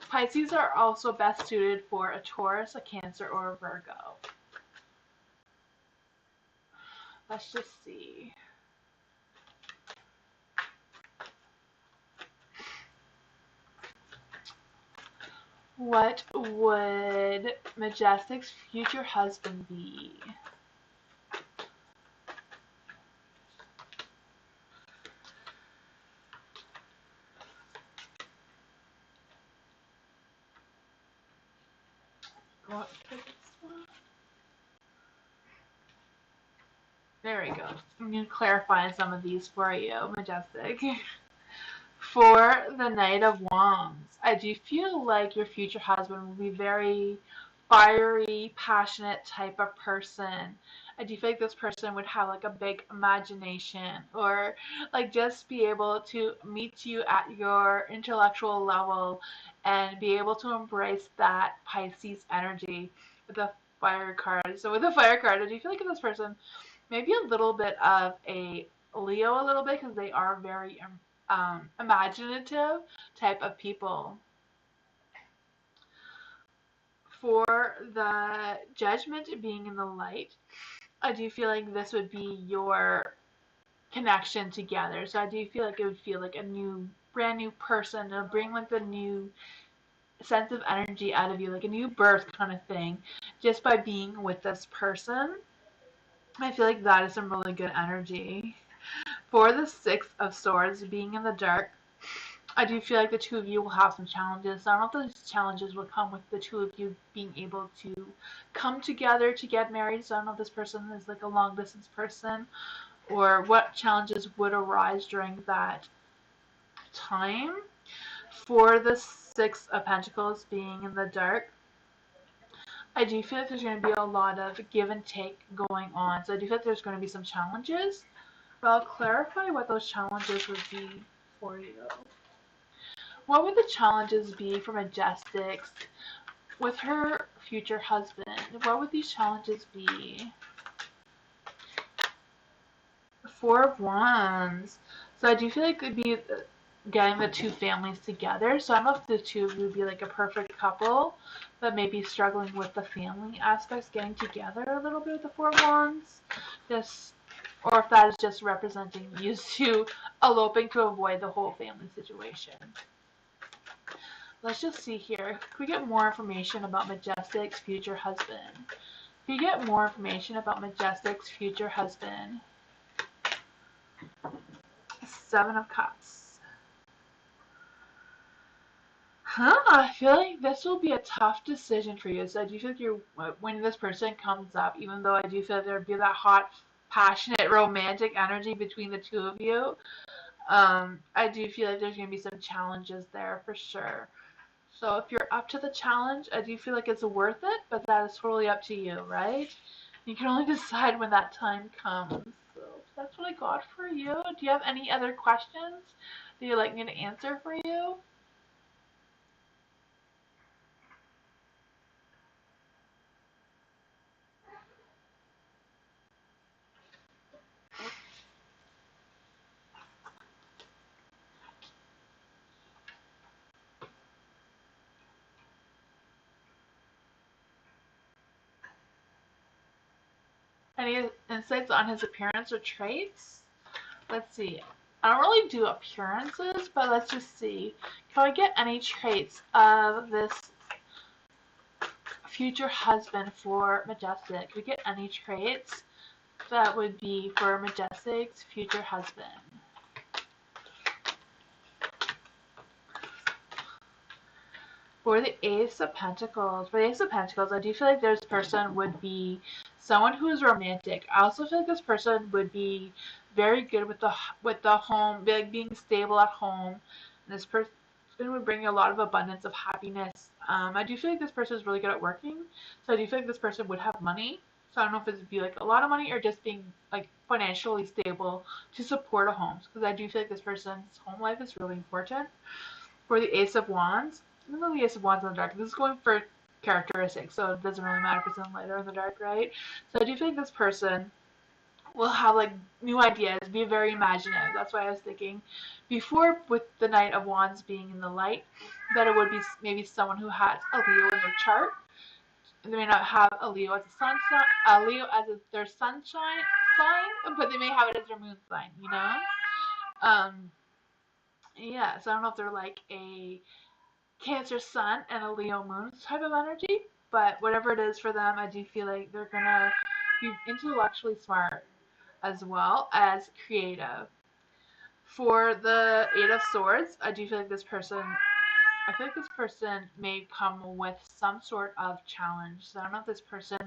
Pisces are also best suited for a Taurus, a Cancer, or a Virgo. Let's just see. What would Majestic's future husband be? What is this one? There we go. I'm going to clarify some of these for you, Majestic. For the Knight of Wands, I do feel like your future husband will be very fiery, passionate type of person. I do feel like this person would have like a big imagination, or like just be able to meet you at your intellectual level and be able to embrace that Pisces energy with the fire card. So with the fire card, I do feel like this person maybe a little bit of a Leo, a little bit, because they are very imaginative type of people. For the Judgment being in the light, I do feel like this would be your connection together. So I do feel like it would feel like a brand new person. It'll bring like the new sense of energy out of you, like a new birth kind of thing, just by being with this person. I feel like that is some really good energy. For the Six of Swords being in the dark, I do feel like the two of you will have some challenges. So I don't know if those challenges will come with the two of you being able to come together to get married. So I don't know if this person is like a long distance person or what challenges would arise during that time. For the Six of Pentacles being in the dark, I do feel like there's going to be a lot of give and take going on. So I do feel like there's going to be some challenges. But I'll clarify what those challenges would be for you. What would the challenges be for Majestix with her future husband? What would these challenges be? Four of Wands. So I do feel like it would be getting the two families together. So I don't know if the two of you would be like a perfect couple, but maybe struggling with the family aspects, getting together a little bit with the Four of Wands. Or if that is just representing you two eloping to avoid the whole family situation. Let's just see here. Can we get more information about Majestix's future husband? Can we get more information about Majestix's future husband? Seven of Cups. I feel like this will be a tough decision for you. So I do feel like you're when this person comes up, even though I do feel like there'd be that hot, passionate, romantic energy between the two of you. I do feel like there's gonna be some challenges there for sure. So if you're up to the challenge, I do feel like it's worth it, but that is totally up to you, right? You can only decide when that time comes. So that's what I got for you. Do you have any other questions that you'd like me to answer for you? Any insights on his appearance or traits? Let's see. I don't really do appearances, but let's just see. Can I get any traits of this future husband for Majestic? Can we get any traits that would be for Majestic's future husband? For the Ace of Pentacles, I do feel like this person would be someone who is romantic. I also feel like this person would be very good with the home, like being stable at home. And this person would bring a lot of abundance of happiness. I do feel like this person is really good at working, so I do feel like this person would have money. So I don't know if it would be like a lot of money or just being like financially stable to support a home. Because I do feel like this person's home life is really important. For the Ace of Wands, even though the Ace of Wands in the dark, this is going for characteristics, so it doesn't really matter if it's in light or in the dark, right? So I do think this person will have like new ideas, be very imaginative. That's why I was thinking before with the Knight of Wands being in the light, that it would be maybe someone who has a Leo in their chart. They may not have a Leo as a sunshine, a Leo as their sunshine sign, but they may have it as their moon sign, you know? Um, yeah, so I don't know if they're like a Cancer Sun and a Leo Moon type of energy, but whatever it is for them, I do feel like they're gonna be intellectually smart as well as creative. For the Eight of Swords, I feel like this person may come with some sort of challenge. So I don't know if this person,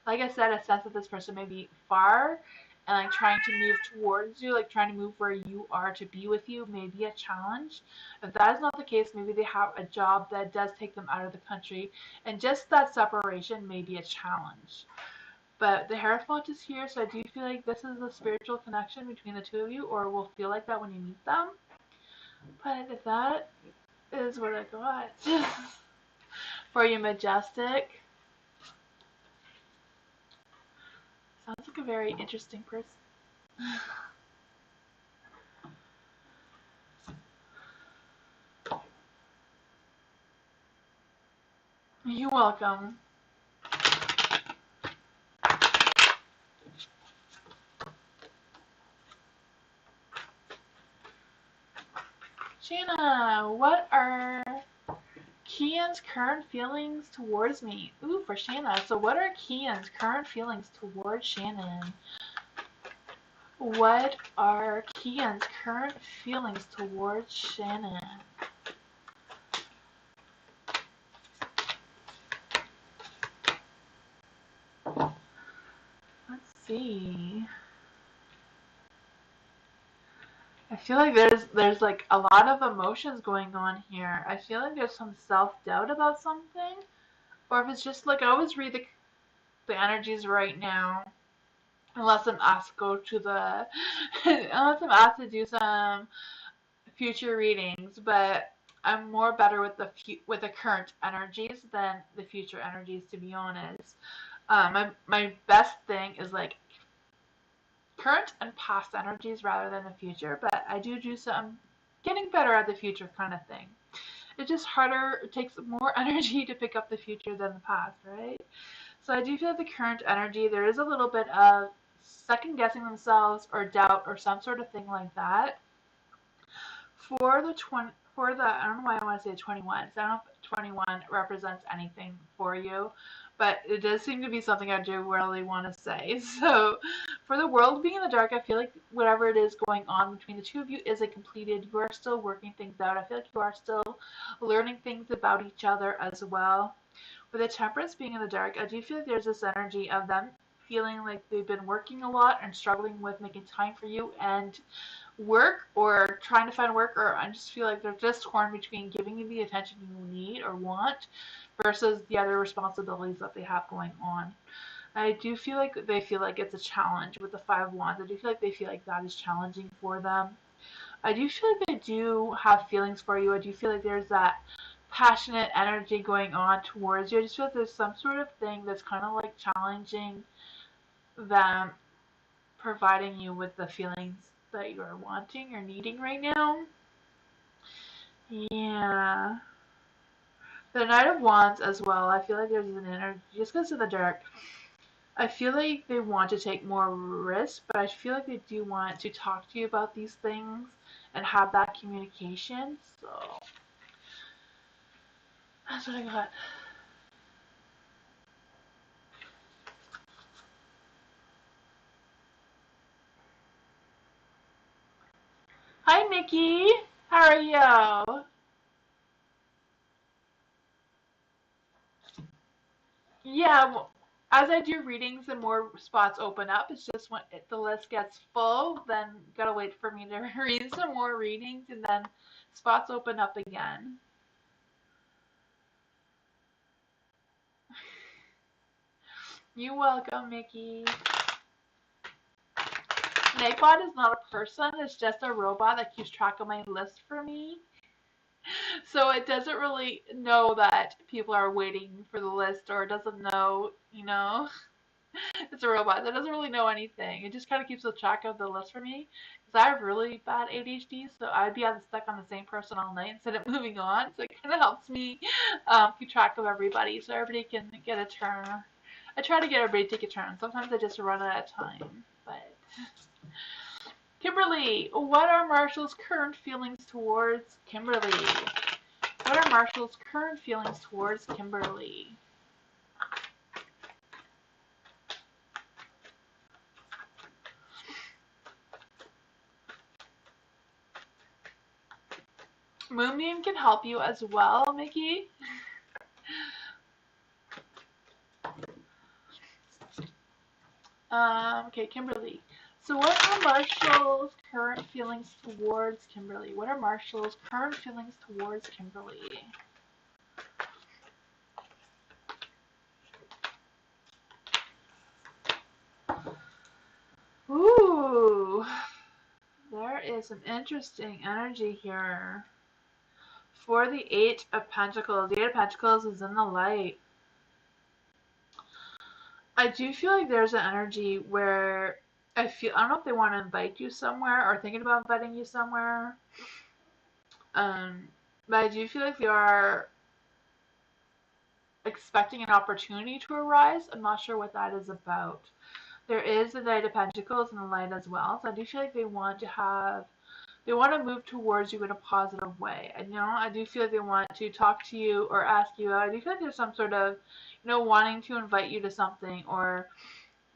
like I said, I sense that this person may be far and like trying to move towards you, like trying to move where you are to be with you may be a challenge. If that is not the case, maybe they have a job that does take them out of the country and just that separation may be a challenge. But the Hierophant is here, so I do feel like this is a spiritual connection between the two of you, or will feel like that when you meet them. But if that is what I got for you, Majestic. Sounds like a very interesting person. You're welcome. Shanna, what are Kian's current feelings towards me? Ooh, for Shanna. So what are Kian's current feelings towards Shannon? What are Kian's current feelings towards Shannon? Let's see. I feel like there's like a lot of emotions going on here. I feel like there's some self-doubt about something. Or if it's just like I always read the energies right now. Unless I'm asked to go to the unless I'm asked to do some future readings, but I'm more better with the current energies than the future energies, to be honest. My best thing is like current and past energies rather than the future, but I do some getting better at the future kind of thing. It's just harder, it takes more energy to pick up the future than the past, right? So I do feel the current energy, there is a little bit of second guessing themselves or doubt or some sort of thing like that. For the for the, I don't know why I want to say 21. So I don't know if 21 represents anything for you, but it does seem to be something I do really want to say. So for the world being in the dark, I feel like whatever it is going on between the two of you isn't completed. You are still working things out. I feel like you are still learning things about each other as well. With the Temperance being in the dark, I do feel like there's this energy of them feeling like they've been working a lot and struggling with making time for you and work, or trying to find work, or I just feel like they're just torn between giving you the attention you need or want versus the other responsibilities that they have going on. I do feel like they feel like it's a challenge with the Five of Wands. I do feel like they feel like that is challenging for them. I do feel like they do have feelings for you. I do feel like there's that passionate energy going on towards you. I just feel like there's some sort of thing that's kind of like challenging them, providing you with the feelings that you're wanting or needing right now. Yeah. The Knight of Wands as well. I feel like there's an energy, just because of the dark. I feel like they want to take more risks, but I feel like they do want to talk to you about these things and have that communication. So that's what I got. Hi, Nikki. How are you? Yeah, well, as I do readings and more spots open up, it's just when the list gets full, then gotta wait for me to read some more readings and then spots open up again. You're welcome, Mickey. Nightbot is not a person, it's just a robot that keeps track of my list for me. So it doesn't really know that people are waiting for the list, or it doesn't know, it's a robot that doesn't really know anything. It just kind of keeps a track of the list for me. Because I have really bad ADHD, so I'd be stuck on the same person all night instead of moving on. So it kind of helps me keep track of everybody so everybody can get a turn. I try to get everybody to take a turn. Sometimes I just run out of time. But Kimberly, what are Marshall's current feelings towards Kimberly? What are Marshall's current feelings towards Kimberly? Moonbeam can help you as well, Mickey. Okay, Kimberly. So what are Marshall's current feelings towards Kimberly? What are Marshall's current feelings towards Kimberly? Ooh, there is some interesting energy here. For the Eight of Pentacles, the Eight of Pentacles is in the light. I do feel like there's an energy where I don't know if they want to invite you somewhere or thinking about inviting you somewhere. But I do feel like they are expecting an opportunity to arise. I'm not sure what that is about. There is the Knight of Pentacles in the light as well, so I do feel like they want to move towards you in a positive way. And I do feel like they want to talk to you or ask you out. I do feel like there's some sort of, wanting to invite you to something or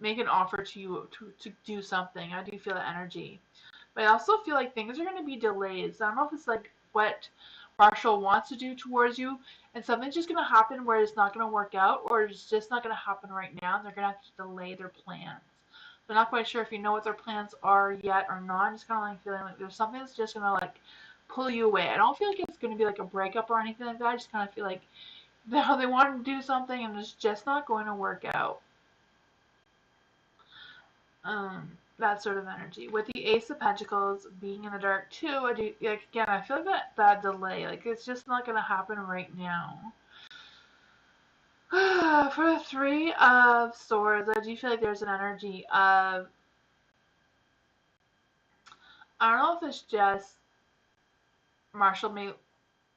make an offer to you to do something. I do feel that energy. But I also feel like things are going to be delays. I don't know if it's like what Marshall wants to do towards you, and something's just going to happen where it's not going to work out, or it's just not going to happen right now, and they're going to have to delay their plans. So I'm not quite sure if you know what their plans are yet or not. I'm just kind of like feeling like there's something that's just going to like pull you away. I don't feel like it's going to be like a breakup or anything like that. I just kind of feel like they want to do something and it's just not going to work out. That sort of energy. With the Ace of Pentacles being in the dark too, I do again. I feel like that delay, like it's just not gonna happen right now. For the Three of Swords, I do feel like there's an energy of, I don't know if it's just Marshall may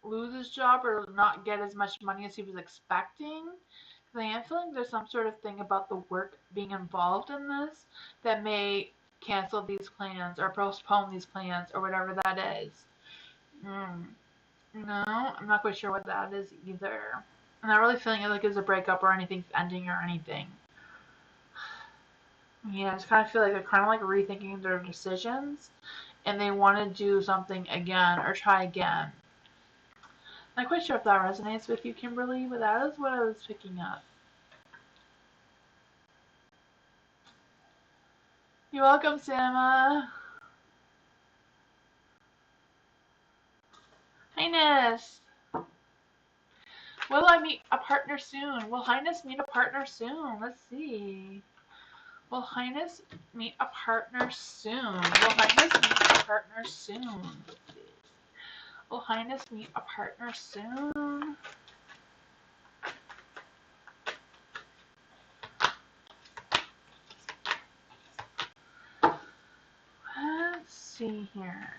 lose his job or not get as much money as he was expecting. I am feeling there's some sort of thing about the work being involved in this that may cancel these plans or postpone these plans or whatever that is. No, I'm not quite sure what that is either. I'm not really feeling it like it's a breakup or anything's ending or anything. Yeah, I just kind of feel like they're kind of like rethinking their decisions and they want to do something again or try again. I'm not quite sure if that resonates with you, Kimberly, but that is what I was picking up. You're welcome, Sama. Highness. Will I meet a partner soon? Will Highness meet a partner soon? Let's see. Will Highness meet a partner soon? Will Highness meet a partner soon? Will Highness meet a partner soon? Let's see here.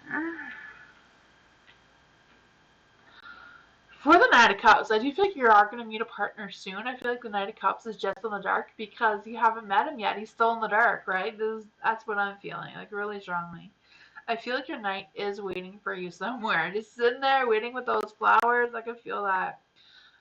For the Knight of Cups, I do feel like you are going to meet a partner soon. I feel like the Knight of Cups is just in the dark because you haven't met him yet. He's still in the dark, right? That's what I'm feeling, like really strongly. I feel like your knight is waiting for you somewhere. Just sitting there waiting with those flowers. I can feel that.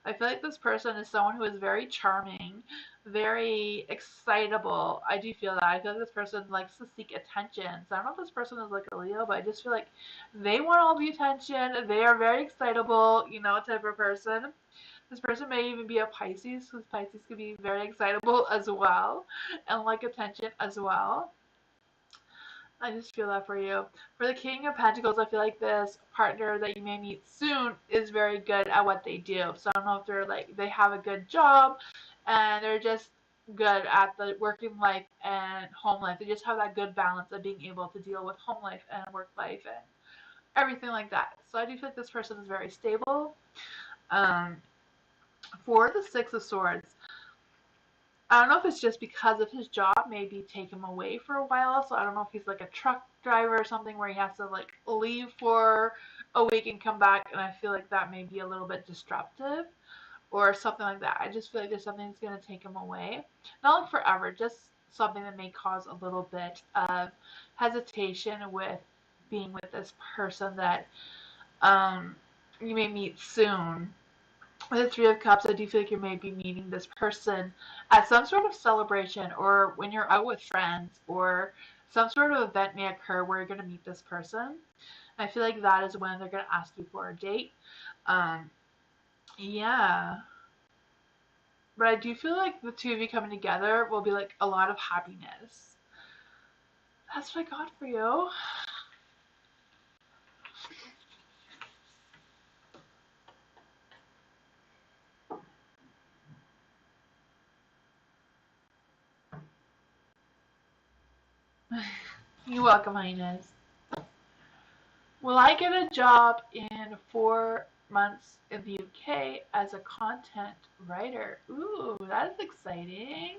I feel like this person is someone who is very charming, very excitable. I do feel that. I feel like this person likes to seek attention. So I don't know if this person is like a Leo, but I just feel like they want all the attention. They are very excitable, type of person. This person may even be a Pisces, because Pisces could be very excitable as well and like attention as well. I just feel that for you. For the King of Pentacles, I feel like this partner that you may meet soon is very good at what they do. So I don't know if they're like, they have a good job and they're just good at the working life and home life. They just have that good balance of being able to deal with home life and work life and everything like that. So I do feel like this person is very stable. Um, for the Six of Swords, I don't know if it's just because of his job, maybe take him away for a while. So I don't know if he's like a truck driver or something where he has to like leave for a week and come back. And I feel like that may be a little bit disruptive or something like that. I just feel like there's something that's going to take him away. Not like forever, just something that may cause a little bit of hesitation with being with this person that you may meet soon. With the Three of Cups, I do feel like you may be meeting this person at some sort of celebration or when you're out with friends or some sort of event may occur where you're going to meet this person. I feel like that is when they're going to ask you for a date. Um, yeah. But I do feel like the two of you coming together will be like a lot of happiness. That's what I got for you. You're welcome, Highness. Will I get a job in 4 months in the UK as a content writer? Ooh, that's exciting.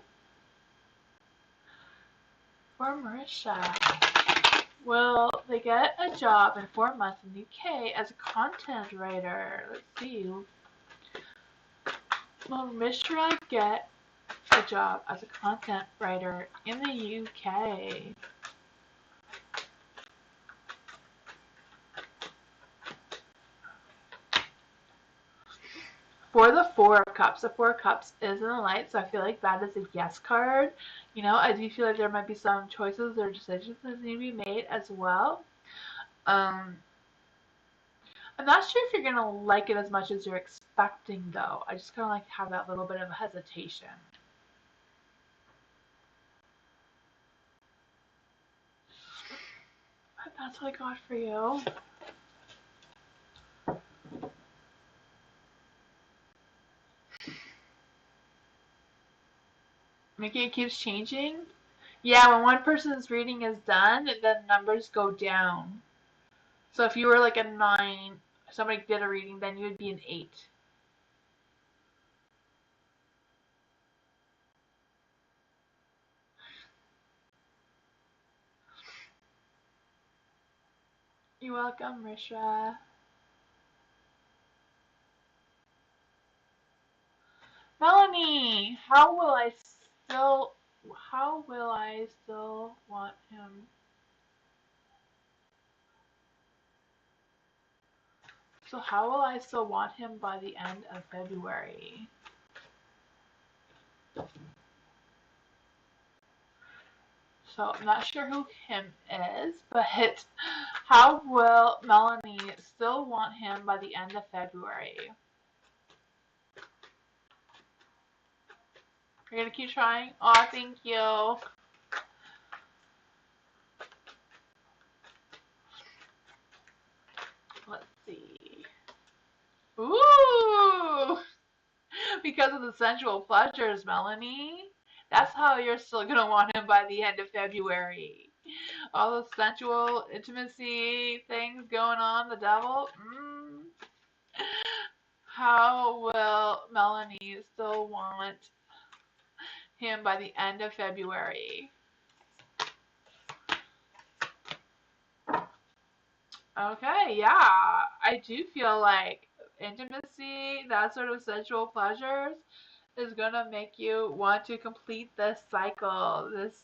For Marisha. Will they get a job in 4 months in the UK as a content writer? Let's see. Will Marisha get a job as a content writer in the UK? For the Four of Cups, the Four of Cups is in the light, so I feel like that is a yes card. I do feel like there might be some choices or decisions that need to be made as well. Um, I'm not sure if you're going to like it as much as you're expecting, though. I just kind of like to have that little bit of hesitation. But that's what I got for you. Mickey, it keeps changing. Yeah, when one person's reading is done, the numbers go down. So if you were like a 9, somebody did a reading, then you would be an 8. You're welcome, Rishra. Melanie, how will I still want him? So how will I still want him by the end of February? So I'm not sure who him is, but how will Melanie still want him by the end of February? You're gonna keep trying? Oh, thank you. Let's see. Ooh! Because of the sensual pleasures, Melanie. That's how you're still gonna want him by the end of February. All those sensual intimacy things going on, the devil. How will Melanie still want him by the end of February? Okay, yeah. I do feel like intimacy, that sort of sensual pleasures, is gonna make you want to complete this cycle, this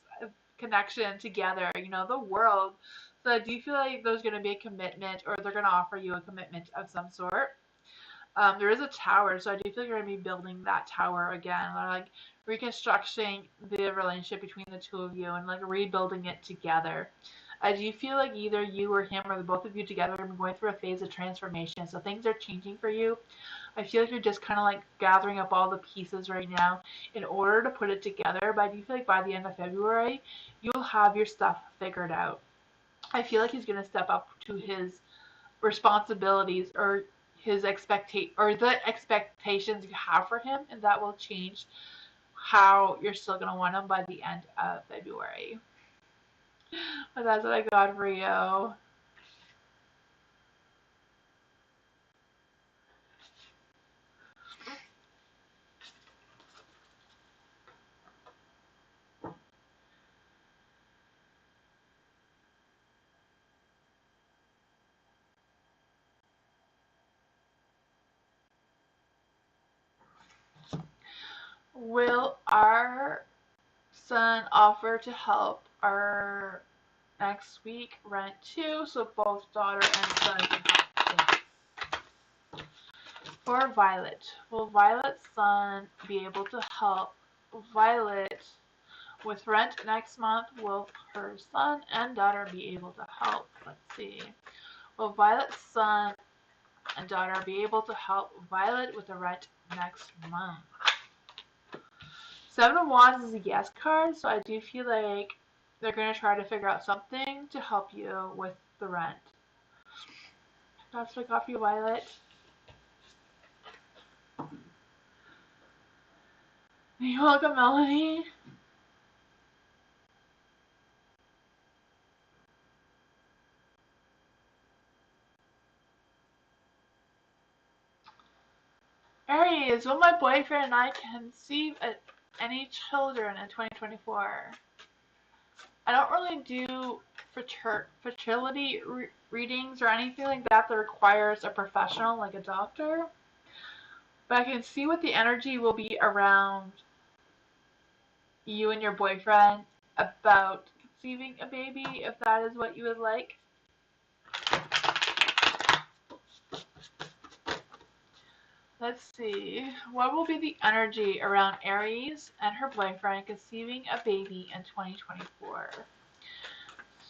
connection together, the world. So I do feel like there's gonna be a commitment, or they're gonna offer you a commitment of some sort. There is a tower, so I do feel like you're gonna be building that tower again, or like reconstructing the relationship between the two of you and like rebuilding it together. I do feel like either you or him or the both of you together are gonna be going through a phase of transformation. So things are changing for you. I feel like you're just kind of like gathering up all the pieces right now in order to put it together. But I do feel like by the end of February, you'll have your stuff figured out. I feel like he's gonna step up to his responsibilities, or the expectations you have for him, and that will change how you're still gonna want him by the end of February. But that's what I got for you. Will our son offer to help our next week rent too, so both daughter and son can help? For Violet, will Violet's son be able to help Violet with rent next month? Will her son and daughter be able to help? Let's see. Will Violet's son and daughter be able to help Violet with the rent next month? Seven of Wands is a yes card, so I do feel like they're going to try to figure out something to help you with the rent. That's what I got for you, Violet. You're welcome, Melanie. Aries, will my boyfriend and I conceive any children in 2024? I don't really do fertility readings or anything like that requires a professional like a doctor. But I can see what the energy will be around you and your boyfriend about conceiving a baby, if that is what you would like. Let's see. What will be the energy around Aries and her boyfriend conceiving a baby in 2024?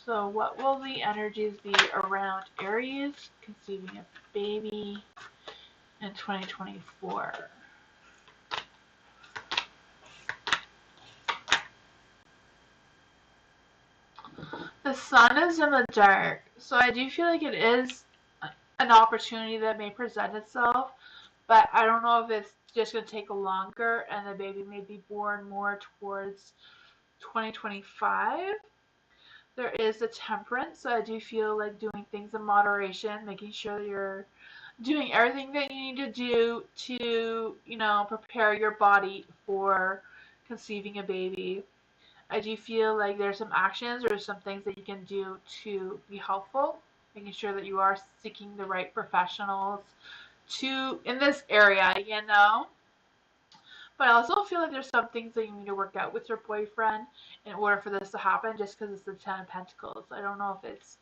So what will the energies be around Aries conceiving a baby in 2024? The sun is in the dark, so I do feel like it is an opportunity that may present itself, but I don't know if it's just going to take longer and the baby may be born more towards 2025. There is the temperance, so I do feel like doing things in moderation, making sure that you're doing everything that you need to do to, prepare your body for conceiving a baby. I do feel like there's some actions or some things that you can do to be helpful, making sure that you are seeking the right professionals in this area. But I also feel like there's some things that you need to work out with your boyfriend in order for this to happen, just because it's the Ten of Pentacles. I don't know if it's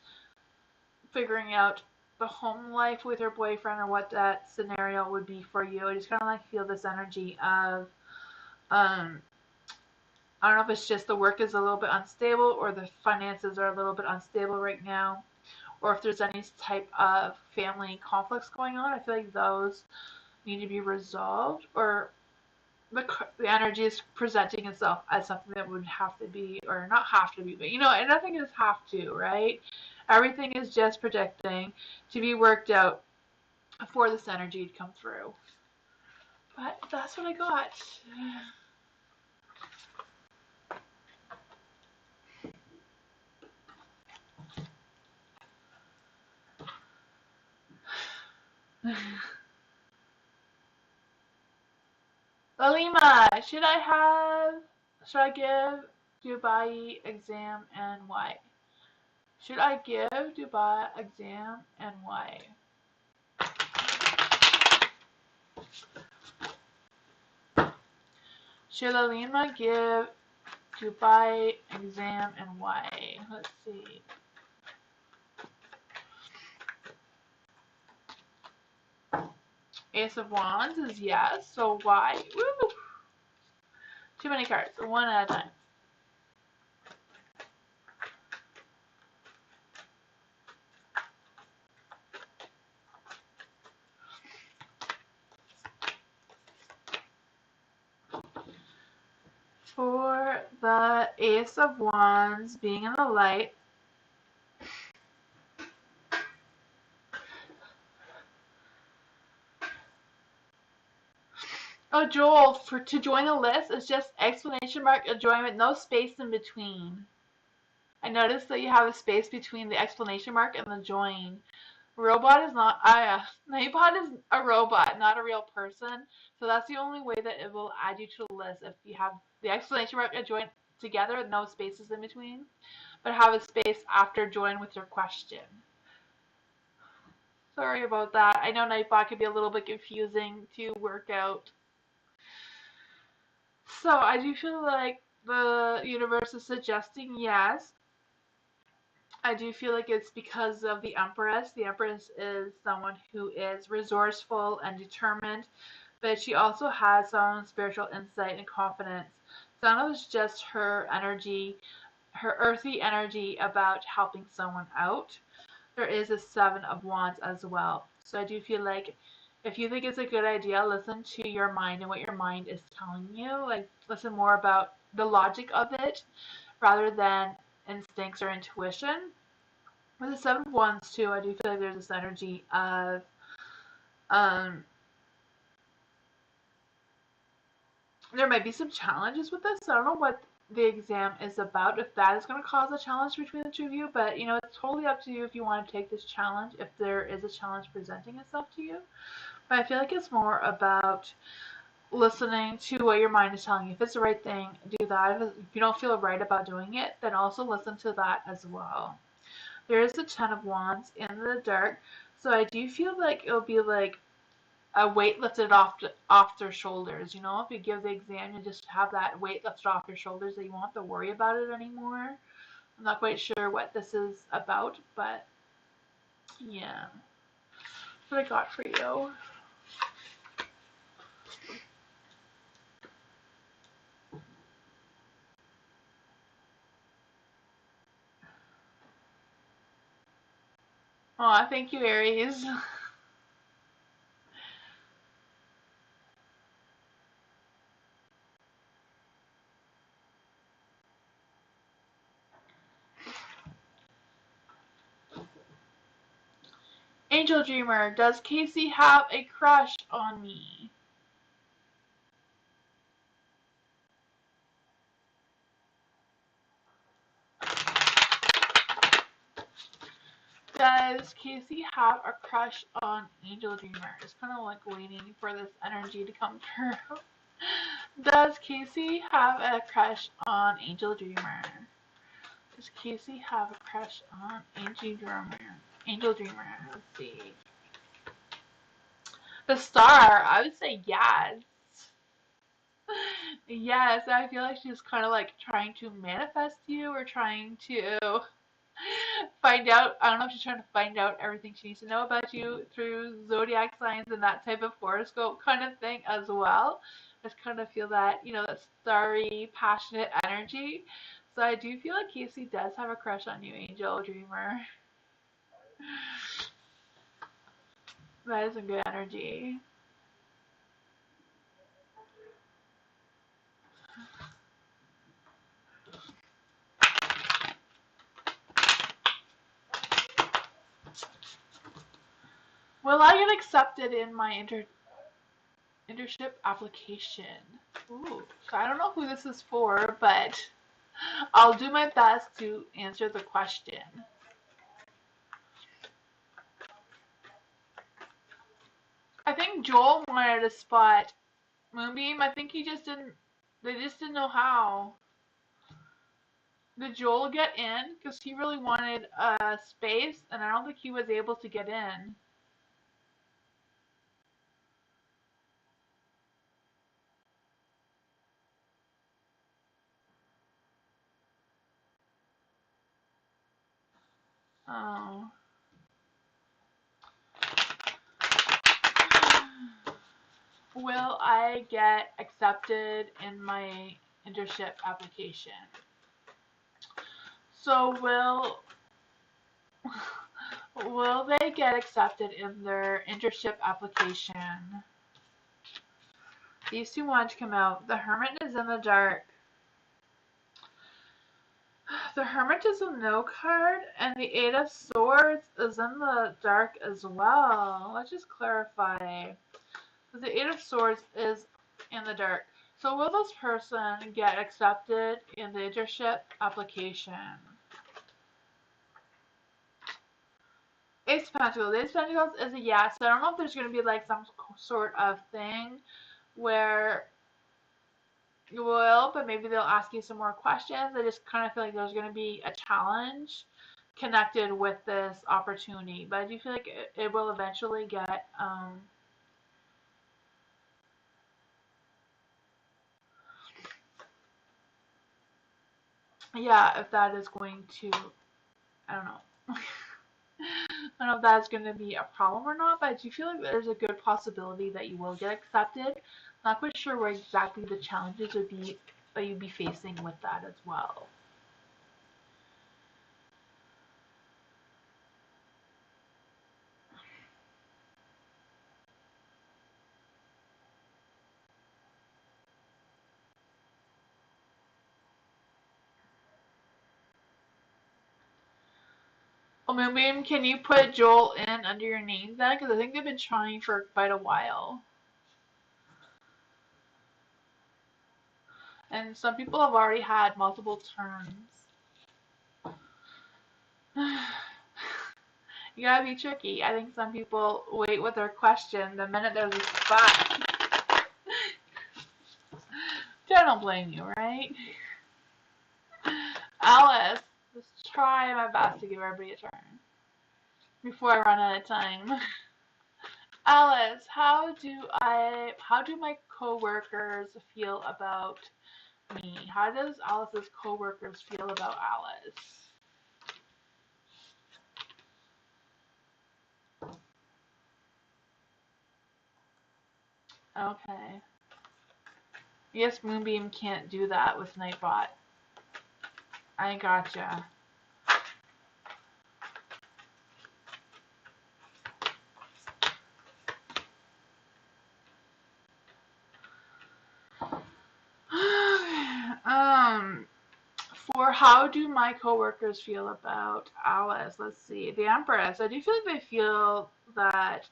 figuring out the home life with your boyfriend or what that scenario would be for you. I just kind of like feel this energy of, I don't know if it's just the work is a little bit unstable or the finances are a little bit unstable right now, or if there's any type of family conflicts going on. I feel like those need to be resolved, or the energy is presenting itself as something that would have to be, or not have to be, but and nothing is have to, right? Everything is just projecting to be worked out for this energy to come through. But that's what I got. Lalima, should I give Dubai exam and why? Should I give Dubai exam and why? Should Lalima give Dubai exam and why? Let's see. Ace of Wands is yes, so why? Woo! Too many cards, one at a time. For the Ace of Wands being in the light, oh, Joel, to join the list, it's just exclamation mark, a join with no space in between. I noticed that you have a space between the exclamation mark and the join. Robot is not, Nightbot is a robot, not a real person. So that's the only way that it will add you to the list, if you have the exclamation mark and join together, no spaces in between, but have a space after join with your question. Sorry about that. I know Nightbot can be a little bit confusing to work out. So I do feel like the universe is suggesting yes. I do feel like it's because of the Empress. The Empress is someone who is resourceful and determined, but she also has some spiritual insight and confidence. So I don't know if it's just her energy, her earthy energy about helping someone out. There is a Seven of Wands as well. So I do feel like if you think it's a good idea, listen to your mind and what your mind is telling you. Like, listen more about the logic of it rather than instincts or intuition. With the Seven of Wands too, I do feel like there's this energy of um there might be some challenges with this. I don't know what the exam is about, if that is going to cause a challenge between the two of you, but it's totally up to you if you want to take this challenge, if there is a challenge presenting itself to you. But I feel like it's more about listening to what your mind is telling you. If it's the right thing, do that. If you don't feel right about doing it, then also listen to that as well. There is the Ten of Wands in the dark, so I do feel like it'll be like a weight lifted off their shoulders. If you give the exam, you just have that weight lifted off your shoulders, that you won't have to worry about it anymore. I'm not quite sure what this is about, but yeah, that's what I got for you. Aw, thank you, Aries. Angel Dreamer, does Casey have a crush on me? Does Casey have a crush on Angel Dreamer? Just kind of like waiting for this energy to come through. Does Casey have a crush on Angel Dreamer? Does Casey have a crush on Angel Dreamer? Angel Dreamer, let's see. The star, I would say yes. Yes, I feel like she's kind of like trying to manifest you, or trying to find out. I don't know if she's trying to find out everything she needs to know about you through zodiac signs and that type of horoscope kind of thing as well. I just kind of feel that, that starry, passionate energy. So I do feel like Casey does have a crush on you, Angel Dreamer. That is a good energy. Will I get accepted in my internship application? Ooh, so I don't know who this is for, but I'll do my best to answer the question. I think Joel wanted to spot Moonbeam. I think they just didn't know how. Did Joel get in? Because he really wanted space, and I don't think he was able to get in. Oh. Will I get accepted in my internship application? So will they get accepted in their internship application? These two want to come out. The Hermit is in the dark. The Hermit is a no card, and the Eight of Swords is in the dark as well. Let's just clarify. The Eight of Swords is in the dark. So will this person get accepted in the internship application? Ace of Pentacles. Ace of Pentacles is a yes. So I don't know if there's going to be like some sort of thing where you will, but maybe they'll ask you some more questions. I just kind of feel like there's going to be a challenge connected with this opportunity, but I do feel like it will eventually get yeah, if that is going to, I don't know. I don't know if that's going to be a problem or not, but I do feel like there's a good possibility that you will get accepted. Not quite sure where exactly the challenges would be that you'd be facing with that as well. Oh, Moonbeam, can you put Joel in under your name then? Because I think they've been trying for quite a while. And some people have already had multiple turns. You gotta be tricky. I think some people wait with their question the minute there's a spot. I don't blame you, right? Alice, let's try my best to give everybody a turn before I run out of time. Alice, how do my coworkers feel about me? How does Alice's coworkers feel about Alice? Okay. Yes, Moonbeam can't do that with Nightbot. I gotcha. For how do my coworkers feel about Alice? Let's see. The Empress. I do feel like they feel that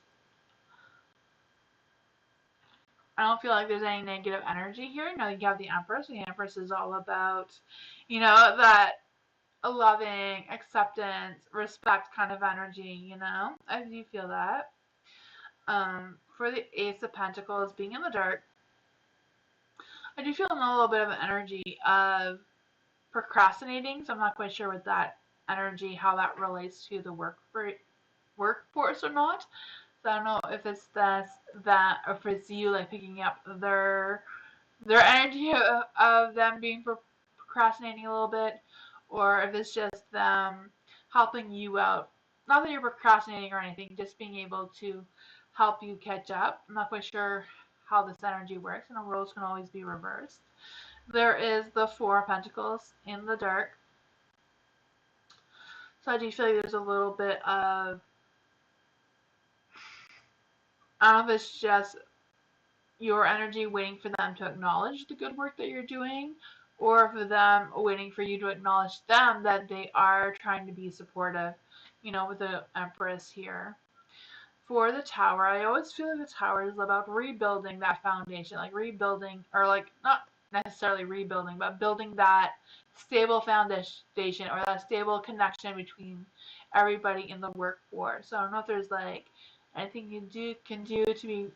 I don't feel like there's any negative energy here. No, you have the Empress. The Empress is all about, that loving, acceptance, respect kind of energy, I do feel that. For the Ace of Pentacles being in the dark, I do feel a little bit of an energy of procrastinating, so I'm not quite sure with that energy how that relates to the workforce or not. So I don't know if it's that or if it's you like picking up their energy of them being procrastinating a little bit, or if it's just them helping you out. Not that you're procrastinating or anything, just being able to help you catch up. I'm not quite sure how this energy works, and roles can always be reversed. There is the Four of Pentacles in the dark. So I do feel like there's a little bit of, I don't know if it's just your energy waiting for them to acknowledge the good work that you're doing, or for them waiting for you to acknowledge them that they are trying to be supportive, with the Empress here. For the Tower, I always feel like the Tower is about rebuilding that foundation, like rebuilding, or like not necessarily rebuilding, but building that stable foundation or that stable connection between everybody in the workforce. So I don't know if there's like anything you can do to be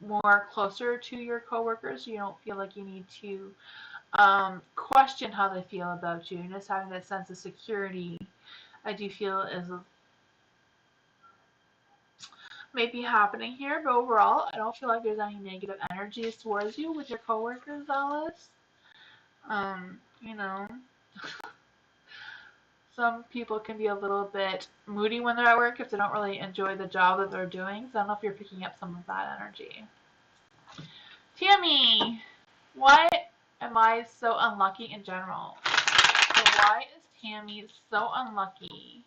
more closer to your coworkers, so you don't feel like you need to question how they feel about you, and just having that sense of security, I do feel is maybe happening here. But overall, I don't feel like there's any negative energies towards you with your coworkers, Alice. You know, some people can be a little bit moody when they're at work if they don't really enjoy the job that they're doing. So I don't know if you're picking up some of that energy. Tammy, why am I so unlucky in general? So why is Tammy so unlucky?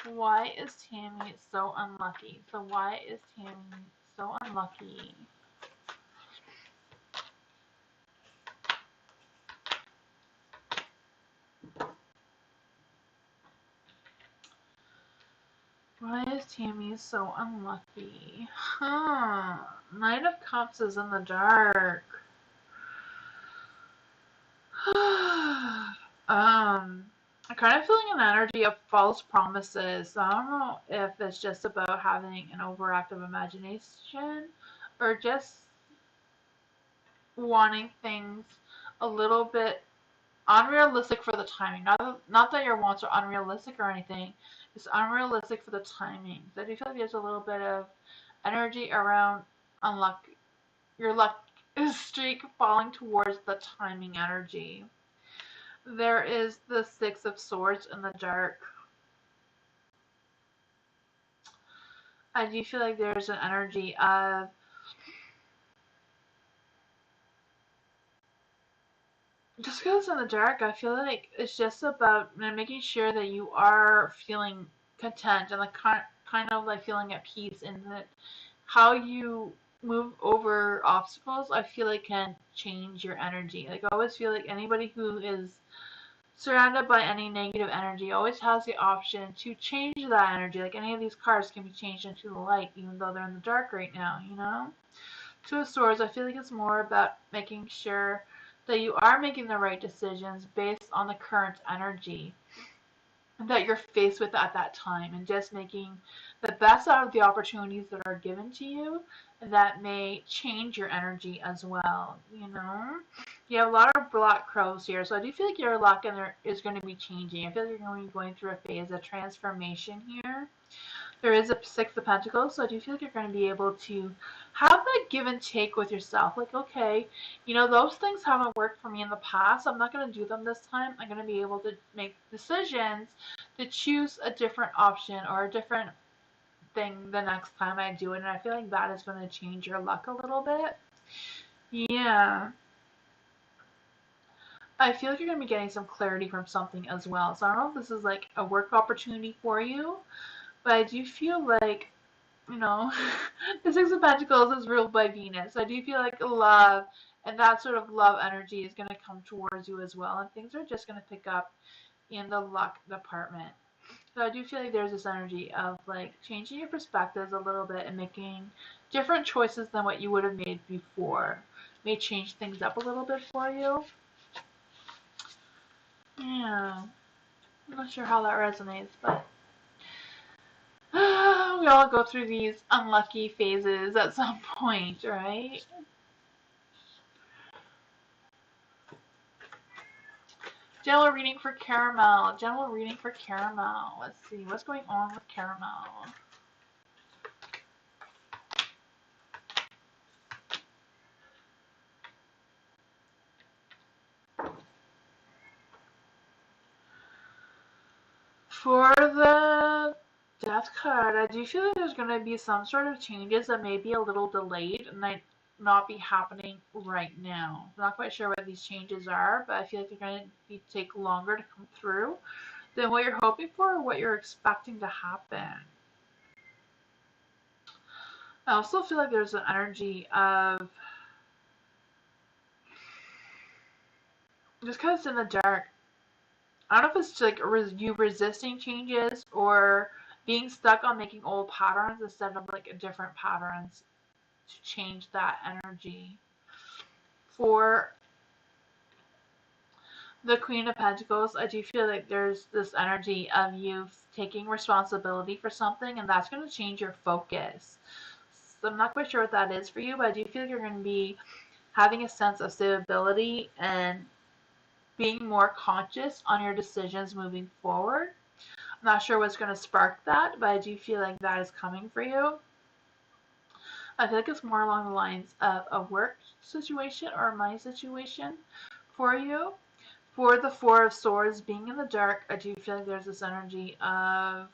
Why is Tammy so unlucky? So why is Tammy so unlucky? Why is Tammy so unlucky? Knight of Cups is in the dark. I'm kind of feeling an energy of false promises. So I don't know if it's just about having an overactive imagination or just wanting things a little bit unrealistic for the timing. Not that your wants are unrealistic or anything. It's unrealistic for the timing. So I do feel like there's a little bit of energy around unluck, your luck streak falling towards the timing energy. There is the Six of Swords in the dark. I do feel like there's an energy of just because it's in the dark, I feel like it's just about making sure that you are feeling content and like kind of like feeling at peace, and that how you move over obstacles, I feel like can change your energy. Like I always feel like anybody who is surrounded by any negative energy always has the option to change that energy. Like any of these cards can be changed into the light, even though they're in the dark right now. Two of Swords, I feel like it's more about making sure that you are making the right decisions based on the current energy that you're faced with at that time, and just making the best out of the opportunities that are given to you that may change your energy as well. You have a lot of black crows here, so I do feel like your luck is going to be changing. I feel like you're going to be going through a phase of transformation here. There is a Six of Pentacles, so I do feel like you're going to be able to have that give and take with yourself. Like, okay, those things haven't worked for me in the past. I'm not going to do them this time. I'm going to be able to make decisions to choose a different option or a different thing the next time I do it. And I feel like that is going to change your luck a little bit. Yeah. I feel like you're going to be getting some clarity from something as well. So I don't know if this is like a work opportunity for you, but I do feel like, the Six of Pentacles is ruled by Venus. I do feel like love and that sort of love energy is going to come towards you as well. And things are just going to pick up in the luck department. So I do feel like there's this energy of like changing your perspectives a little bit and making different choices than what you would have made before. May change things up a little bit for you. Yeah. I'm not sure how that resonates, but we all go through these unlucky phases at some point, right? General reading for Caramel. General reading for Caramel. Let's see. What's going on with Caramel? For the Death card, I do feel like there's going to be some sort of changes that may be a little delayed and might not be happening right now. I'm not quite sure what these changes are, but I feel like they're going to take longer to come through than what you're hoping for or what you're expecting to happen. I also feel like there's an energy of just because it's in the dark. I don't know if it's like you resisting changes or being stuck on making old patterns instead of like different patterns to change that energy. For the Queen of Pentacles, I do feel like there's this energy of you taking responsibility for something, and that's going to change your focus. So I'm not quite sure what that is for you, but I do feel like you're going to be having a sense of stability and being more conscious on your decisions moving forward. I'm not sure what's going to spark that, but I do feel like that is coming for you. I feel like it's more along the lines of a work situation or a money situation for you. For the Four of Swords, being in the dark, I do feel like there's this energy of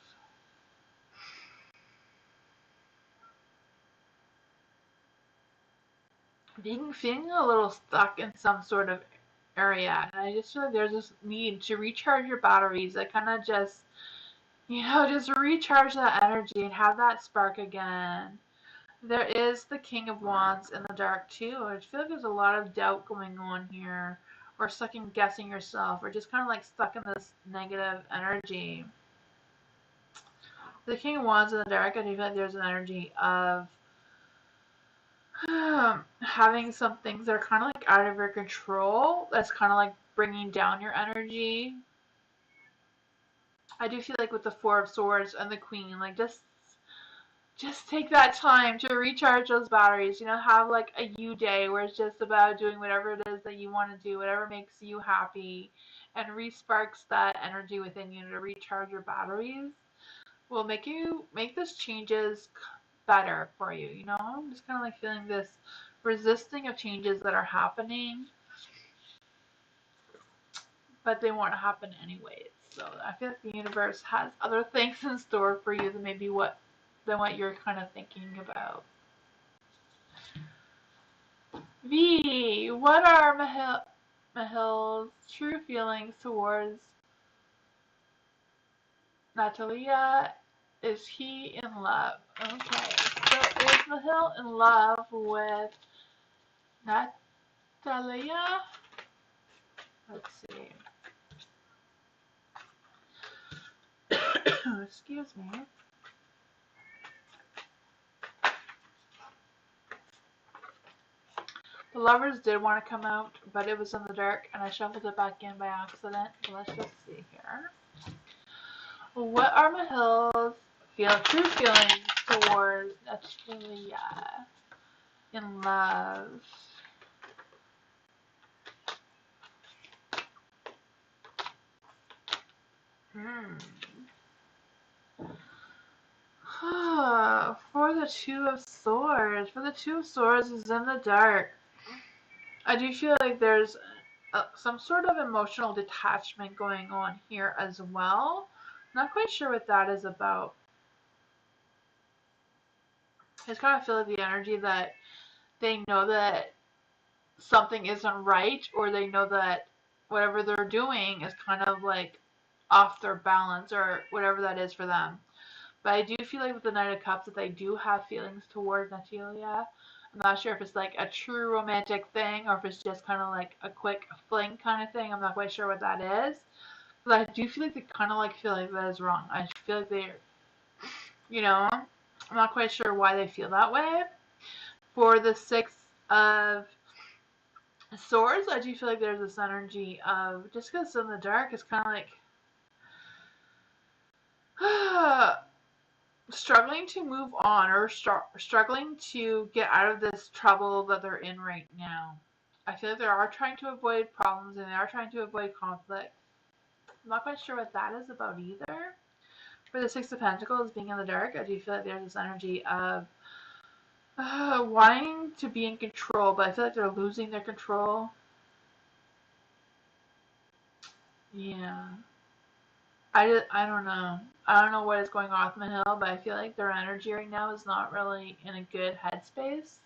feeling a little stuck in some sort of area. And I just feel like there's this need to recharge your batteries. I kind of just, just recharge that energy and have that spark again. There is the King of Wands in the dark too. I feel like there's a lot of doubt going on here, or second guessing yourself, or just kind of like stuck in this negative energy. The King of Wands in the dark, I do feel like there's an energy of having some things that are kind of like out of your control. That's kind of like bringing down your energy. I do feel like with the Four of Swords and the Queen, like just take that time to recharge those batteries. Have like a you day where it's just about doing whatever it is that you want to do, whatever makes you happy, and re-sparks that energy within you to recharge your batteries. Will make this changes better for you. I'm just kind of like feeling this resisting of changes that are happening, but they won't happen anyways. So I feel like the universe has other things in store for you than maybe what you're kind of thinking about. V, what are Mahil's true feelings towards Natalia? Is he in love? Okay, so is Mahil in love with Natalia? Let's see. Excuse me. The Lovers did want to come out, but it was in the dark, and I shuffled it back in by accident. So let's just see here. What are Mahil's true feelings towards Natalia in love? For the Two of Swords. For the Two of Swords is in the dark. I do feel like there's some sort of emotional detachment going on here as well. Not quite sure what that is about. I just kind of feel like the energy that they know that something isn't right, or they know that whatever they're doing is kind of like off their balance, or whatever that is for them. But I do feel like with the Knight of Cups that they do have feelings towards Natalia. I'm not sure if it's like a true romantic thing or if it's just kind of like a quick fling kind of thing. I'm not quite sure what that is. But I do feel like they kind of like feel like that is wrong. I feel like they're, I'm not quite sure why they feel that way. For the Six of Swords, I do feel like there's this energy of, just because it's in the dark, it's kind of like struggling to move on, or struggling to get out of this trouble that they're in right now. I feel like they are trying to avoid problems and they are trying to avoid conflict. I'm not quite sure what that is about either. For the Six of Pentacles being in the dark, I do feel like there's this energy of wanting to be in control, but I feel like they're losing their control. Yeah. I don't know. I don't know what is going on with Mahil, but I feel like their energy right now is not really in a good headspace.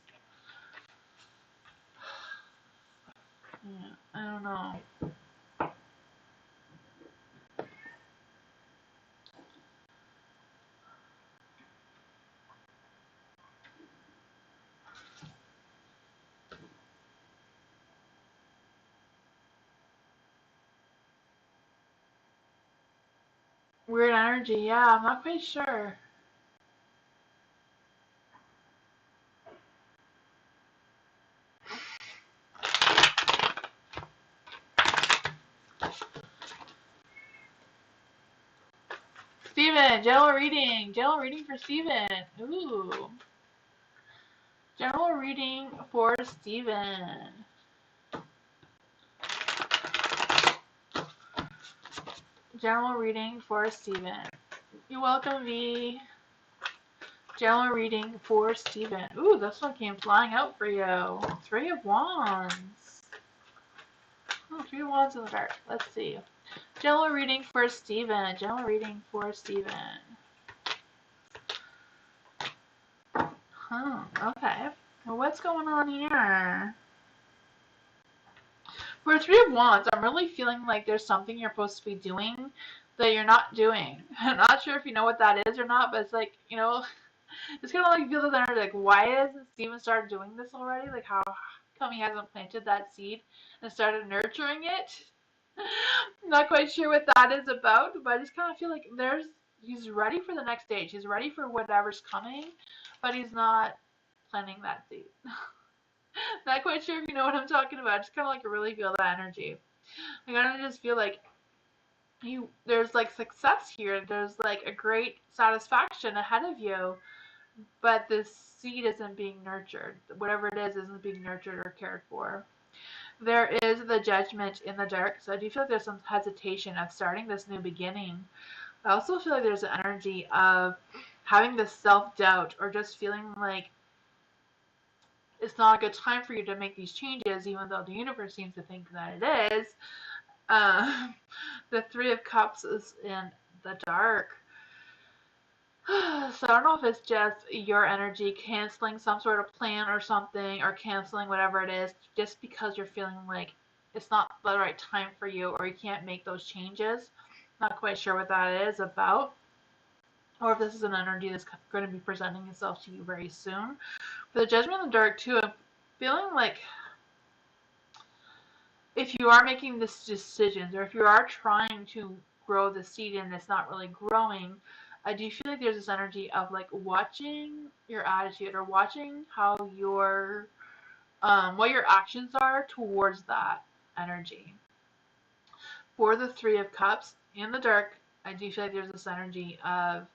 Yeah, I don't know. Weird energy, yeah, I'm not quite sure. Steven, general reading. General reading for Steven. Ooh. General reading for Steven. General reading for Steven. You're welcome, V. General reading for Steven. Ooh, this one came flying out for you. Three of Wands. Oh, Three of Wands in the dark. Let's see. General reading for Steven. General reading for Steven. Okay. Well, what's going on here? For Three of Wands, I'm really feeling like there's something you're supposed to be doing that you're not doing. I'm not sure if you know what that is or not, but it's like, you know, it's kind of like feel this energy, like, why hasn't Steven started doing this already? Like, how come he hasn't planted that seed and started nurturing it? I'm not quite sure what that is about, but I just kind of feel like he's ready for the next stage. He's ready for whatever's coming, but he's not planting that seed. Not quite sure if you know what I'm talking about. I just kind of like really feel that energy. I kind of just feel like there's like success here. There's like a great satisfaction ahead of you, but this seed isn't being nurtured. Whatever it is isn't being nurtured or cared for. There is the Judgment in the dark, so I do feel like there's some hesitation of starting this new beginning. I also feel like there's an energy of having this self-doubt or just feeling like it's not a good time for you to make these changes, even though the universe seems to think that it is. Uh, the Three of Cups is in the dark. So I don't know if it's just your energy canceling some sort of plan or something, or canceling whatever it is, just because you're feeling like it's not the right time for you, or you can't make those changes. Not quite sure what that is about, or if this is an energy that's going to be presenting itself to you very soon. For the Judgment in the dark too, I'm feeling like if you are making these decisions, or if you are trying to grow the seed and it's not really growing, I do feel like there's this energy of like watching your attitude, or watching how your what your actions are towards that energy. For the Three of Cups in the dark, I do feel like there's this energy of,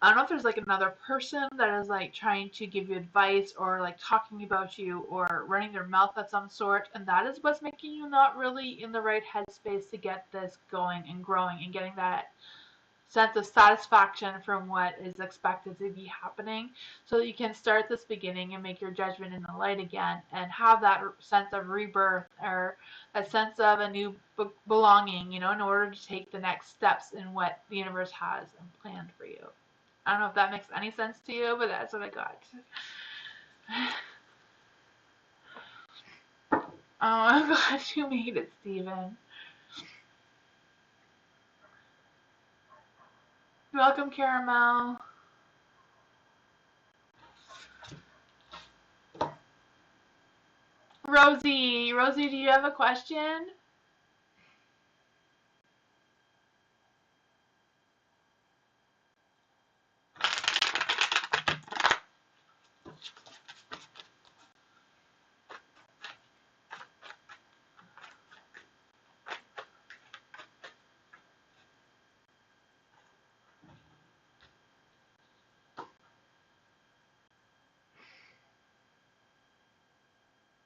I don't know if there's like another person that is like trying to give you advice, or like talking about you, or running their mouth of some sort, and that is what's making you not really in the right headspace to get this going and growing and getting that sense of satisfaction from what is expected to be happening, so that you can start this beginning and make your judgment in the light again, and have that sense of rebirth, or a sense of a new belonging, you know, in order to take the next steps in what the universe has and planned for you. I don't know if that makes any sense to you, but that's what I got. Oh, I'm glad you made it, Steven. Welcome, Caramel. Rosie. Rosie, do you have a question?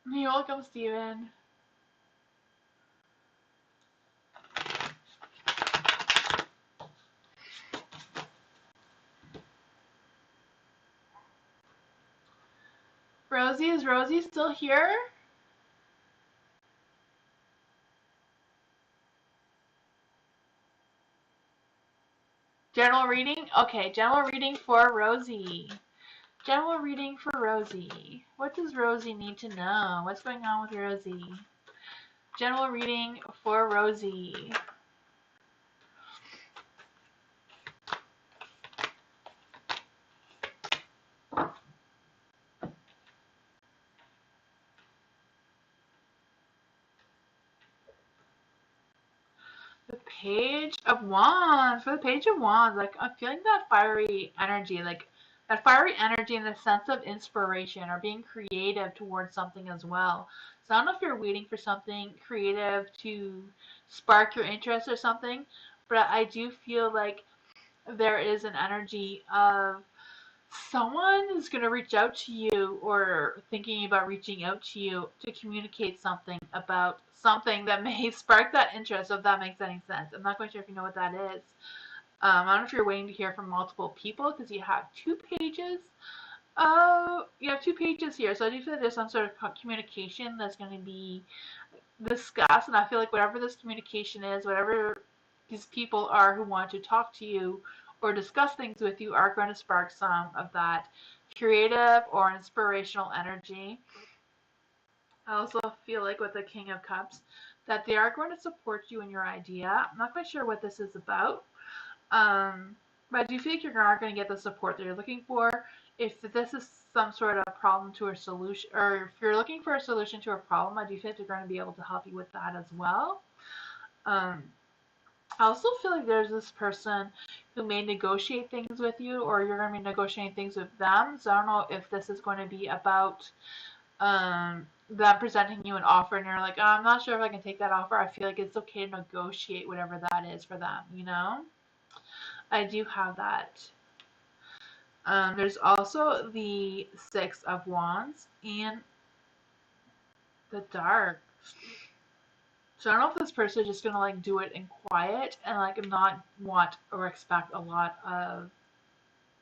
You're welcome, Steven. Rosie, is Rosie still here? General reading? Okay, general reading for Rosie. General reading for Rosie. What does Rosie need to know? What's going on with Rosie? General reading for Rosie. The Page of Wands. For the Page of Wands, like I'm feeling that fiery energy, like that fiery energy in the sense of inspiration or being creative towards something as well. So I don't know if you're waiting for something creative to spark your interest or something, but I do feel like there is an energy of someone is going to reach out to you or thinking about reaching out to you to communicate something about something that may spark that interest, if that makes any sense. I'm not quite sure if you know what that is. I don't know if you're waiting to hear from multiple people because you have two pages. You have two pages here, so I do feel like there's some sort of communication that's going to be discussed, and I feel like whatever this communication is, whatever these people are who want to talk to you or discuss things with you are going to spark some of that creative or inspirational energy. I also feel like with the King of Cups that they are going to support you in your idea. I'm not quite sure what this is about, but I do feel like you are going to get the support that you're looking for. If this is some sort of problem to a solution, or if you're looking for a solution to a problem, I do feel like they're going to be able to help you with that as well. Um, I also feel like there's this person who may negotiate things with you, or you're going to be negotiating things with them. So I don't know if this is going to be about them presenting you an offer, and you're like, oh, I'm not sure if I can take that offer. I feel like it's okay to negotiate whatever that is for them, you know? I do have that. There's also the Six of Wands and the Dark. So I don't know if this person is just gonna like do it in quiet and like not want or expect a lot of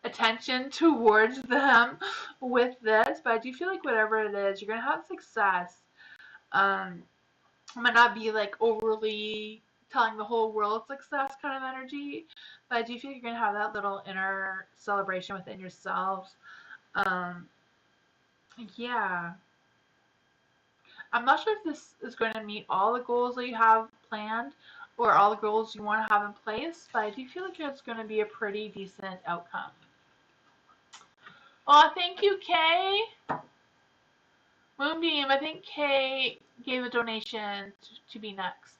attention towards them with this, but I do feel like whatever it is, you're gonna have success. It might not be like overly telling the whole world success kind of energy, but I do feel like you're gonna have that little inner celebration within yourself. Um, yeah. I'm not sure if this is going to meet all the goals that you have planned or all the goals you want to have in place, but I do feel like it's going to be a pretty decent outcome. Oh, thank you, Kay. Moonbeam, I think Kay gave a donation to be next.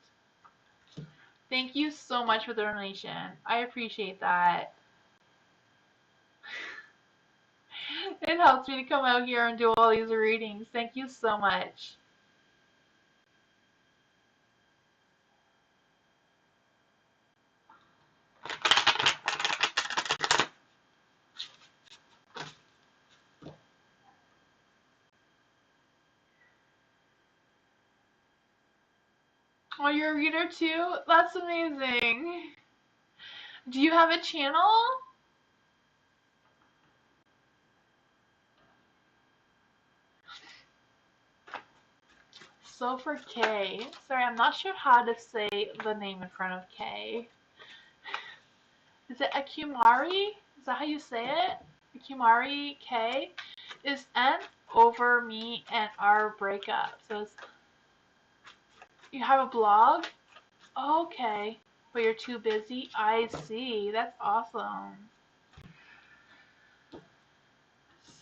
Thank you so much for the donation. I appreciate that. It helps me to come out here and do all these readings. Thank you so much. Oh, you're a reader too? That's amazing. Do you have a channel? So for K, sorry, I'm not sure how to say the name in front of K. Is it Akumari? Is that how you say it? Akumari K is N over me and our breakup. So it's, you have a blog? Okay. But you're too busy? I see. That's awesome. Let's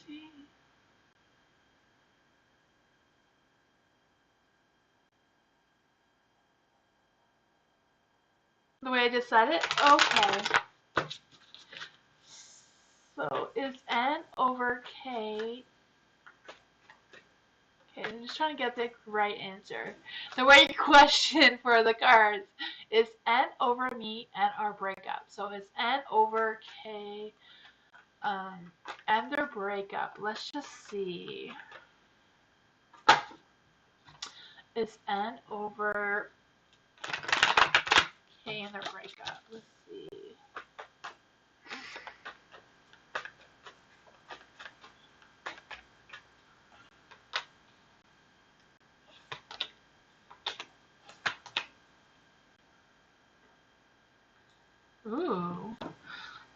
see. The way I just said it? Okay. So is N over K. Okay, I'm just trying to get the right answer. The right question for the cards is N over me and our breakup. So it's N over K and their breakup. Let's just see. It's N over K and their breakup. Let's see. Ooh.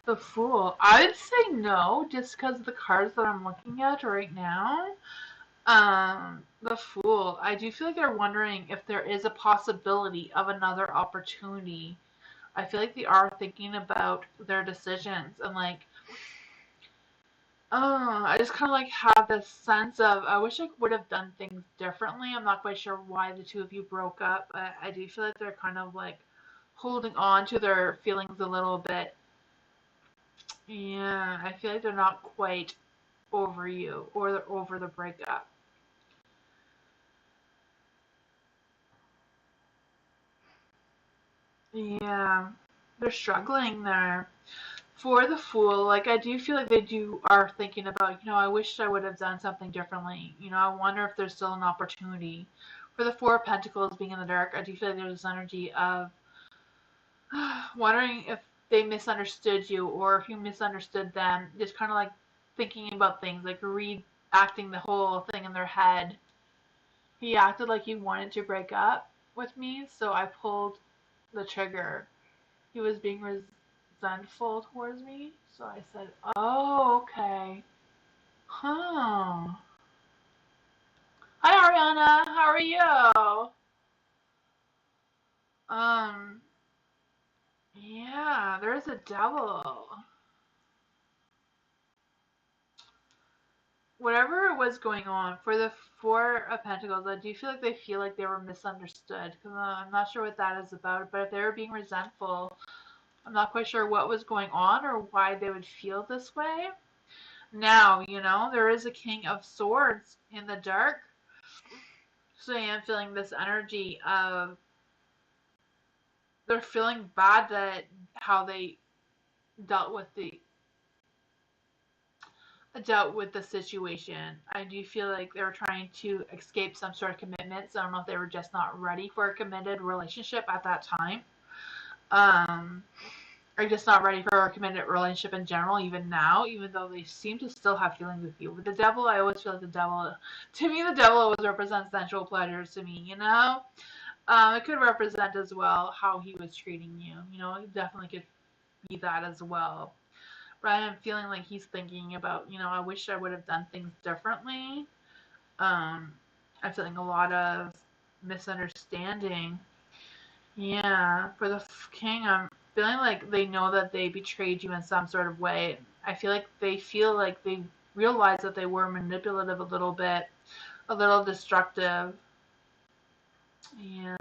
The Fool. I would say no, just because of the cards that I'm looking at right now. The Fool. I do feel like they're wondering if there is a possibility of another opportunity. I feel like they are thinking about their decisions and like, I just kind of like have this sense of I wish I would have done things differently. I'm not quite sure why the two of you broke up, but I do feel like they're kind of like holding on to their feelings a little bit. Yeah, I feel like they're not quite over you or they're over the breakup. Yeah, they're struggling there. For the Fool, like I do feel like they do are thinking about, I wish I would have done something differently. I wonder if there's still an opportunity. For the Four of Pentacles being in the dark, I do feel like there's this energy of wondering if they misunderstood you or if you misunderstood them. Just kind of like thinking about things, like reacting the whole thing in their head. He acted like he wanted to break up with me, so I pulled the trigger. He was being resentful towards me, so I said, "Oh, okay, huh." Hi, Ariana. How are you? Um, yeah, there's a devil. Whatever was going on for the Four of Pentacles, I do feel like they were misunderstood because I'm not sure what that is about. But if they were being resentful, I'm not quite sure what was going on or why they would feel this way. Now, there is a King of Swords in the dark. So I am feeling this energy of they're feeling bad that how they dealt with the situation. I do feel like they were trying to escape some sort of commitment. So I don't know if they were just not ready for a committed relationship at that time. Um, or just not ready for a committed relationship in general, even now, even though they seem to still have feelings with you. With the devil, I always feel like to me, the devil always represents sensual pleasures to me. It could represent as well how he was treating you. It definitely could be that as well. But I am feeling like he's thinking about, I wish I would have done things differently. Um, I'm feeling a lot of misunderstanding. Yeah, for the king, I'm feeling like they know that they betrayed you in some sort of way. I feel like they realize that they were manipulative a little bit, a little destructive. Yeah.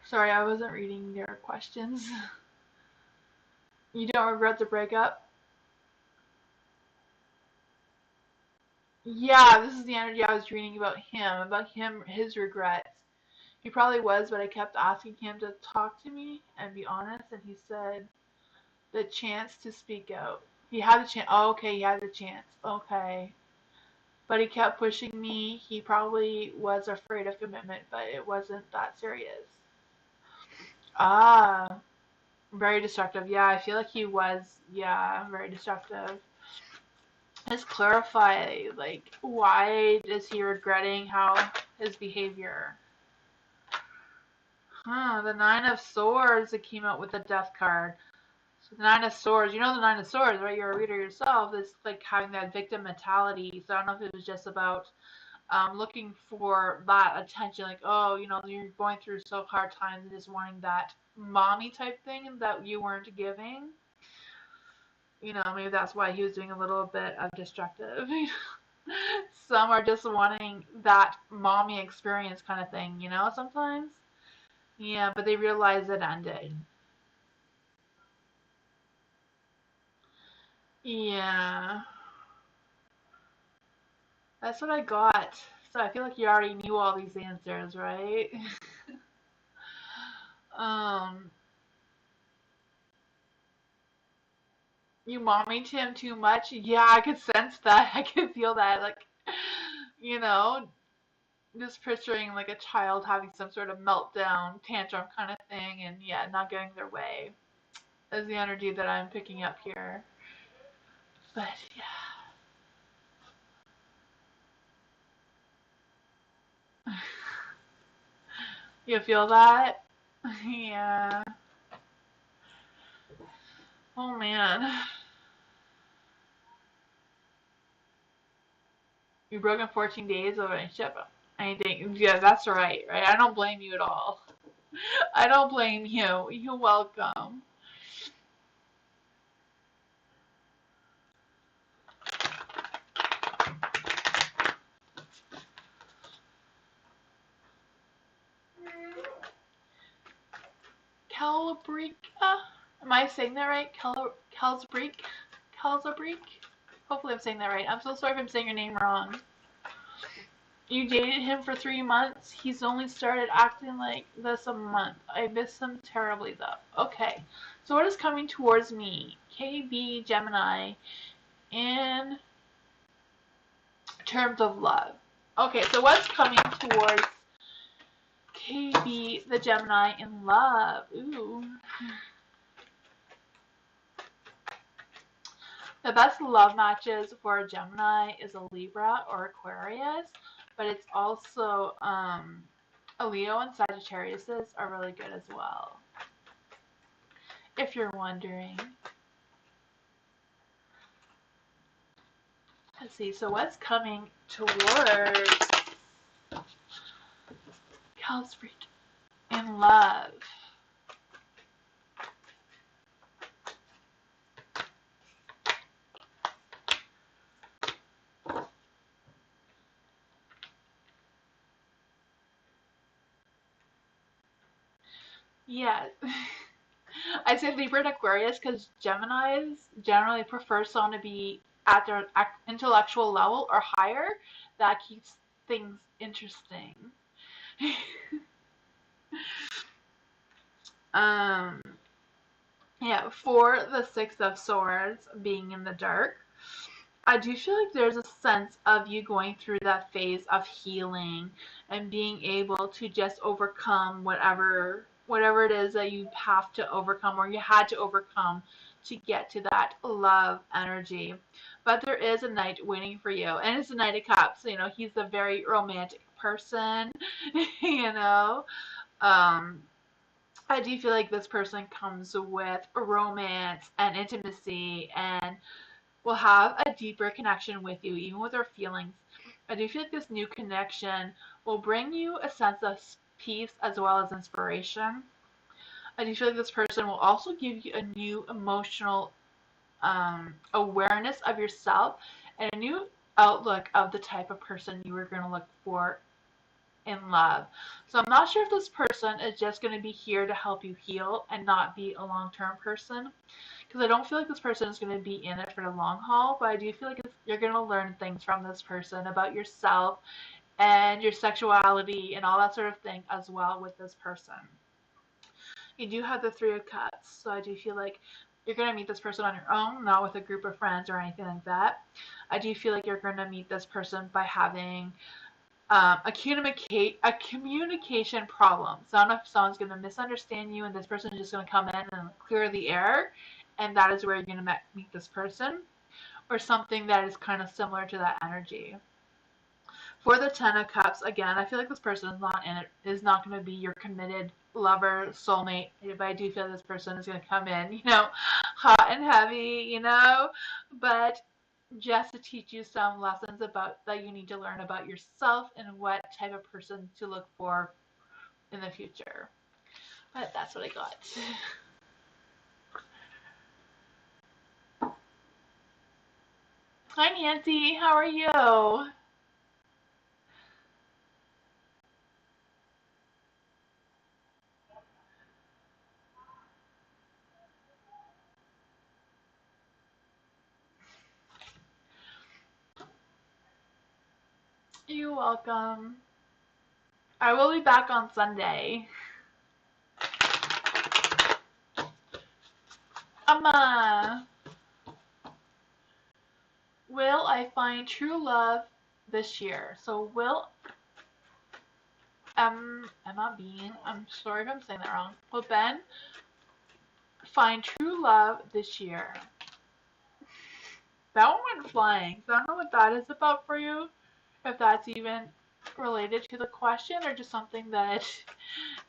Sorry, I wasn't reading your questions. You don't regret the breakup? Yeah, this is the energy I was reading about him, his regrets. He probably was, but I kept asking him to talk to me and be honest, and he said the chance to speak out. He had the chance. Oh, okay, he had the chance. Okay. But he kept pushing me. He probably was afraid of commitment, but it wasn't that serious. Ah, very destructive. Yeah, I feel like he was, yeah, very destructive. Just clarify, like, why is he regretting how his behavior? Huh, the Nine of Swords that came out with the Death card. So the Nine of Swords, the Nine of Swords, right? You're a reader yourself. It's like having that victim mentality. So I don't know if it was just about looking for that attention, like, oh, you're going through so hard times and just wanting that mommy type thing that you weren't giving. Maybe that's why he was doing a little bit of destructive. Some are just wanting that mommy experience kind of thing, sometimes. Yeah, but they realize it ended. Yeah, that's what I got. So I feel like you already knew all these answers, right? um, you mommied him too much. Yeah, I could sense that. I could feel that. Like, you know, just picturing like a child having some sort of meltdown, tantrum kind of thing, and yeah, not getting their way. Is the energy that I'm picking up here. But yeah, you feel that? Yeah. Oh man. You broke in 14 days of a relationship. Anything. Yeah, that's right, right? I don't blame you at all. I don't blame you. You're welcome. Calabrica? Am I saying that right? Calsbrick? Calsabrick? Hopefully I'm saying that right. I'm so sorry if I'm saying your name wrong. You dated him for 3 months. He's only started acting like this a month. I miss him terribly though. Okay. So what is coming towards me? KB Gemini in terms of love. Okay, so what's coming towards KB the Gemini in love? Ooh. The best love matches for a Gemini is a Libra or Aquarius, but it's also a Leo and Sagittarius are really good as well, if you're wondering. Let's see, so what's coming towards Calsfreak in love? Yeah. I say Libra and Aquarius because Geminis generally prefer someone to be at their intellectual level or higher. That keeps things interesting. um, yeah, for the Six of Swords being in the dark, I do feel like there's a sense of you going through that phase of healing and being able to just overcome whatever it is that you have to overcome or you had to overcome to get to that love energy. But there is a knight waiting for you, and it's a Knight of Cups. You know, he's a very romantic person. you know, um, I do feel like this person comes with romance and intimacy and will have a deeper connection with you, even with their feelings. I do feel like this new connection will bring you a sense of peace as well as inspiration. I do feel like this person will also give you a new emotional awareness of yourself and a new outlook of the type of person you are going to look for in love. So I'm not sure if this person is just going to be here to help you heal and not be a long-term person, because I don't feel like this person is going to be in it for the long haul, but I do feel like you're going to learn things from this person about yourself and your sexuality and all that sort of thing as well with this person. You do have the Three of Cups, so I do feel like you're going to meet this person on your own, not with a group of friends or anything like that. I do feel like you're going to meet this person by having a communication problem. So I don't know if someone's going to misunderstand you and this person is just going to come in and clear the air, and that is where you're going to meet this person, or something that is kind of similar to that energy. For the Ten of Cups, again, I feel like this person is not in it, is not going to be your committed lover, soulmate, but I do feel this person is going to come in, hot and heavy, but just to teach you some lessons about that you need to learn about yourself and what type of person to look for in the future. But that's what I got. Hi Nancy, how are you? You're welcome. I will be back on Sunday. Amma, will I find true love this year? So will Emma Bean, I'm sorry if I'm saying that wrong. Will Ben find true love this year? That one went flying. So I don't know what that is about for you. If that's even related to the question or just something that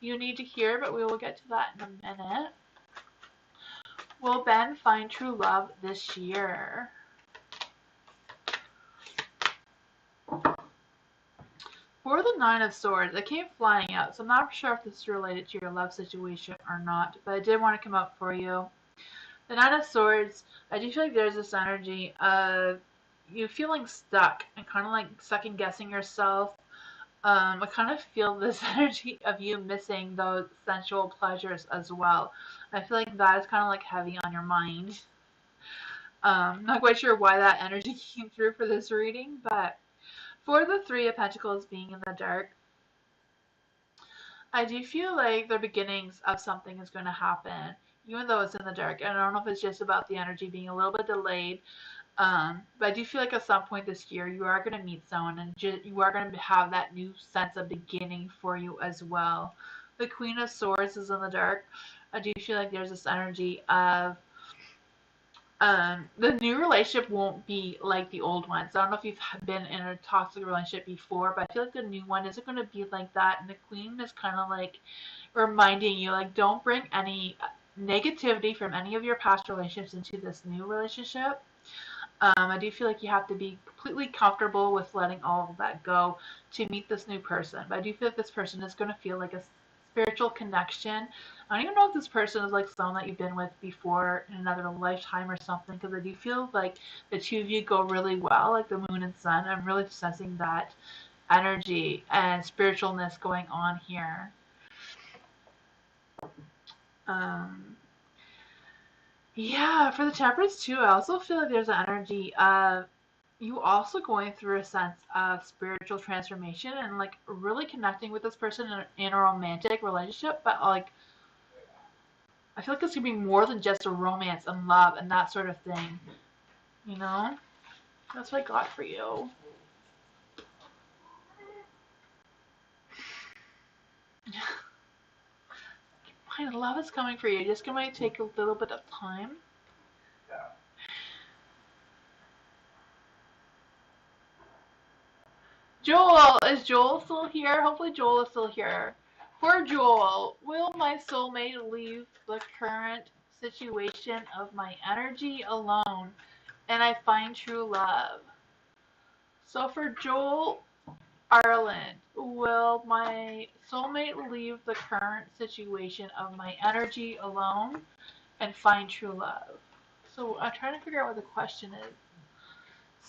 you need to hear, but we will get to that in a minute. Will Ben find true love this year? For the Nine of Swords, it came flying out, so I'm not sure if this is related to your love situation or not, but I did want to come up for you. The Nine of Swords, I do feel like there's this energy of you feeling stuck and kind of like second guessing yourself. I kind of feel this energy of you missing those sensual pleasures as well. I feel like that is kind of like heavy on your mind. Not quite sure why that energy came through for this reading, but for the Three of Pentacles being in the dark, I do feel like the beginnings of something is going to happen, even though it's in the dark. And I don't know if it's just about the energy being a little bit delayed, but I do feel like at some point this year you are going to meet someone and you are going to have that new sense of beginning for you as well. The Queen of Swords is in the dark. I do feel like there's this energy of the new relationship won't be like the old ones. I don't know if you've been in a toxic relationship before, but I feel like the new one isn't going to be like that. And the Queen is kind of like reminding you, like, don't bring any negativity from any of your past relationships into this new relationship. I do feel like you have to be completely comfortable with letting all of that go to meet this new person. But I do feel like this person is going to feel like a spiritual connection. I don't even know if this person is like someone that you've been with before in another lifetime or something, because I do feel like the two of you go really well, like the moon and sun. I'm really sensing that energy and spiritualness going on here. Um, yeah, for the Temperance too, I also feel like there's an energy of you also going through a sense of spiritual transformation and like really connecting with this person in a romantic relationship, but like I feel like this could be more than just a romance and love and that sort of thing. You know? That's what I got for you. My love is coming for you. Just gonna take a little bit of time. Joel! Is Joel still here? Hopefully Joel is still here. For Joel, will my soulmate leave the current situation of my energy alone and I find true love? So for Joel, Ireland, will my soulmate leave the current situation of my energy alone and find true love? So I'm trying to figure out what the question is.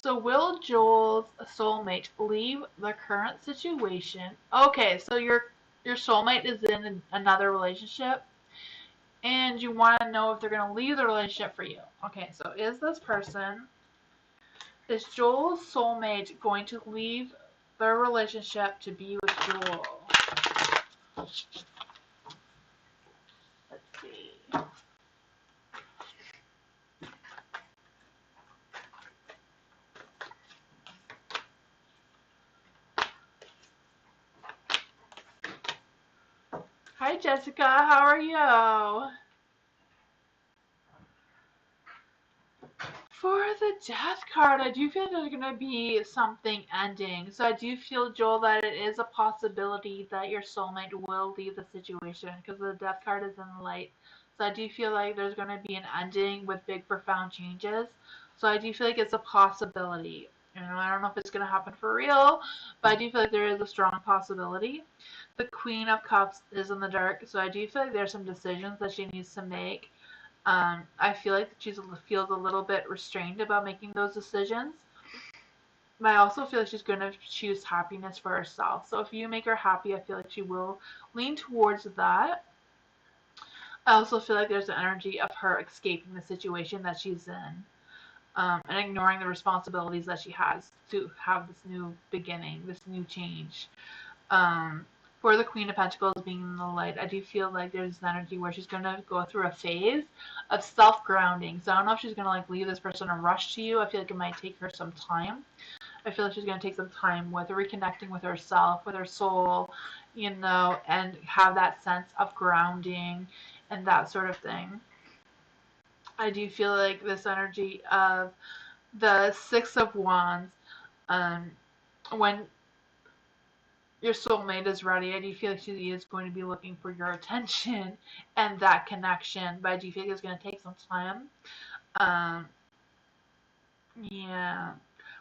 So will Joel's soulmate leave the current situation? Okay, so your soulmate is in another relationship and you want to know if they're going to leave the relationship for you. Okay, so is Joel's soulmate going to leave their relationship to be with Joel? Let's see. Hi Jessica, how are you? For the death card, I do feel there's going to be something ending. So I do feel, Joel, that it is a possibility that your soulmate will leave the situation because the death card is in the light. So I do feel like there's going to be an ending with big, profound changes. So I do feel like it's a possibility. You know, I don't know if it's going to happen for real, but I do feel like there is a strong possibility. The Queen of Cups is in the dark, so I do feel like there's some decisions that she needs to make. I feel like she feels a little bit restrained about making those decisions. But I also feel like she's going to choose happiness for herself. So if you make her happy, I feel like she will lean towards that. I also feel like there's an energy of her escaping the situation that she's in, and ignoring the responsibilities that she has to have this new beginning, this new change. Um, for the Queen of Pentacles being in the light, I do feel like there's an energy where she's going to go through a phase of self-grounding. So I don't know if she's going to like leave this person and rush to you. I feel like it might take her some time. I feel like she's going to take some time with reconnecting with herself, with her soul, you know, and have that sense of grounding and that sort of thing. I do feel like this energy of the Six of Wands, um, when your soulmate is ready. I do feel like she is going to be looking for your attention and that connection, but I do feel like it's going to take some time. Um, yeah.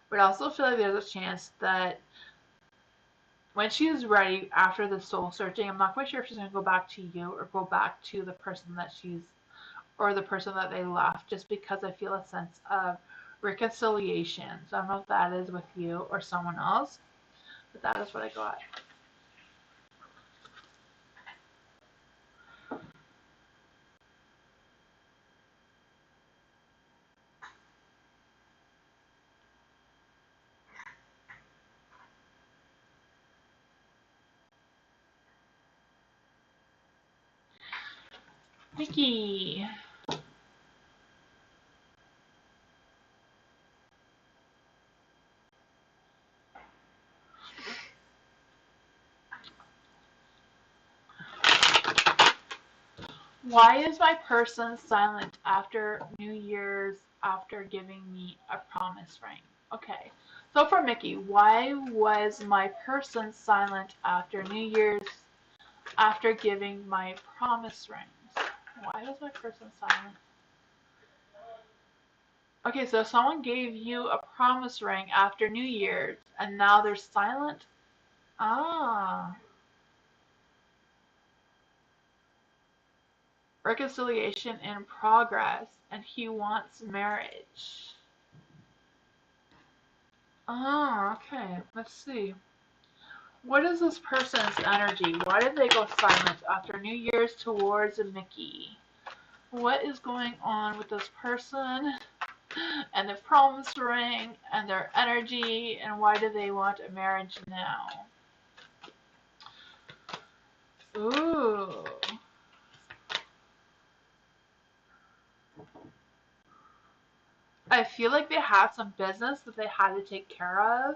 But I also feel like there's a chance that when she is ready after the soul searching, I'm not quite sure if she's going to go back to you or go back to the person that she's, or the person that they left, just because I feel a sense of reconciliation. So I don't know if that is with you or someone else, but that is what I got. Nikki. Why is my person silent after New Year's after giving me a promise ring? Okay, so for Mickey, why was my person silent after New Year's after giving my promise rings? Why was my person silent? Okay, so someone gave you a promise ring after New Year's and now they're silent? Ah, reconciliation in progress and he wants marriage. Oh, okay. Let's see. What is this person's energy? Why did they go silent after New Year's towards Mickey? What is going on with this person and the promise ring and their energy, and why do they want a marriage now? Ooh. I feel like they had some business that they had to take care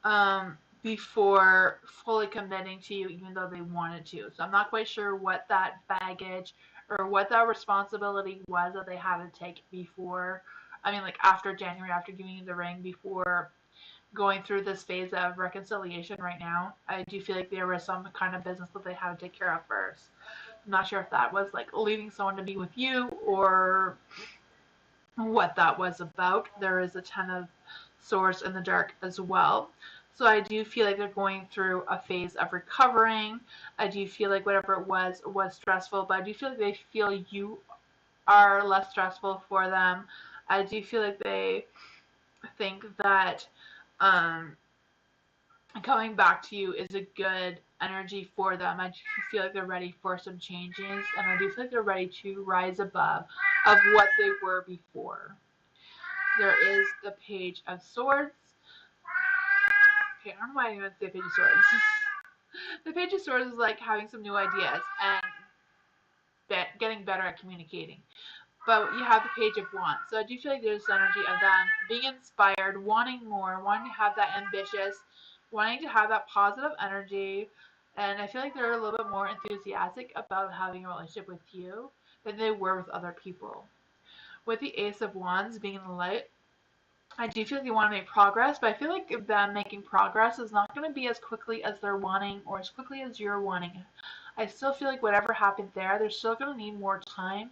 of before fully committing to you, even though they wanted to. So I'm not quite sure what that baggage or what that responsibility was that they had to take before. I mean, like after January, after giving you the ring, before going through this phase of reconciliation right now. I do feel like there was some kind of business that they had to take care of first. I'm not sure if that was like leaving someone to be with you or what that was about. There is a ton of swords in the dark as well. So I do feel like they're going through a phase of recovering. I do feel like whatever it was stressful, but I do feel like they feel you are less stressful for them. I do feel like they think that um, coming back to you is a good energy for them. I do feel like they're ready for some changes, and I do feel like they're ready to rise above of what they were before. There is the Page of Swords. Okay, I don't know why I even say Page of Swords. The Page of Swords is like having some new ideas and getting better at communicating. But you have the Page of Wands. So I do feel like there's energy of them being inspired, wanting more, wanting to have that ambitious, wanting to have that positive energy. And I feel like they're a little bit more enthusiastic about having a relationship with you than they were with other people. With the Ace of Wands being in the light, I do feel like they want to make progress, but I feel like them making progress is not going to be as quickly as they're wanting or as quickly as you're wanting. I still feel like whatever happened there, they're still going to need more time.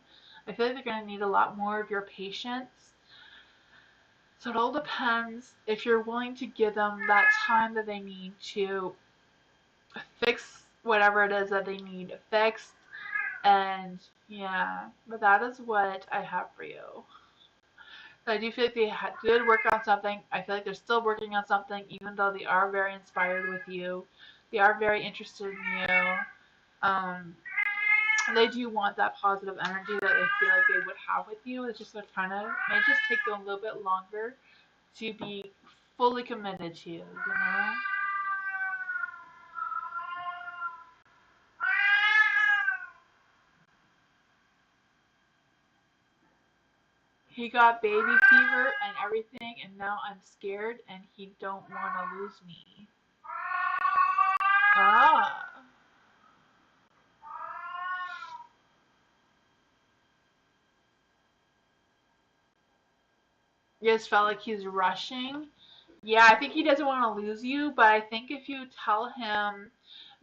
I feel like they're going to need a lot more of your patience. So it all depends if you're willing to give them that time that they need to fix whatever it is that they need fixed. And yeah, but that is what I have for you. So I do feel like they did work on something. I feel like they're still working on something, even though they are very inspired with you. They are very interested in you. They do want that positive energy that they feel like they would have with you. It's just that kind of may just take them a little bit longer to be fully committed to you, you know? He got baby fever and everything, and now I'm scared and he don't want to lose me. Ah. You just felt like he's rushing Yeah, I think he doesn't want to lose you, but I think if you tell him,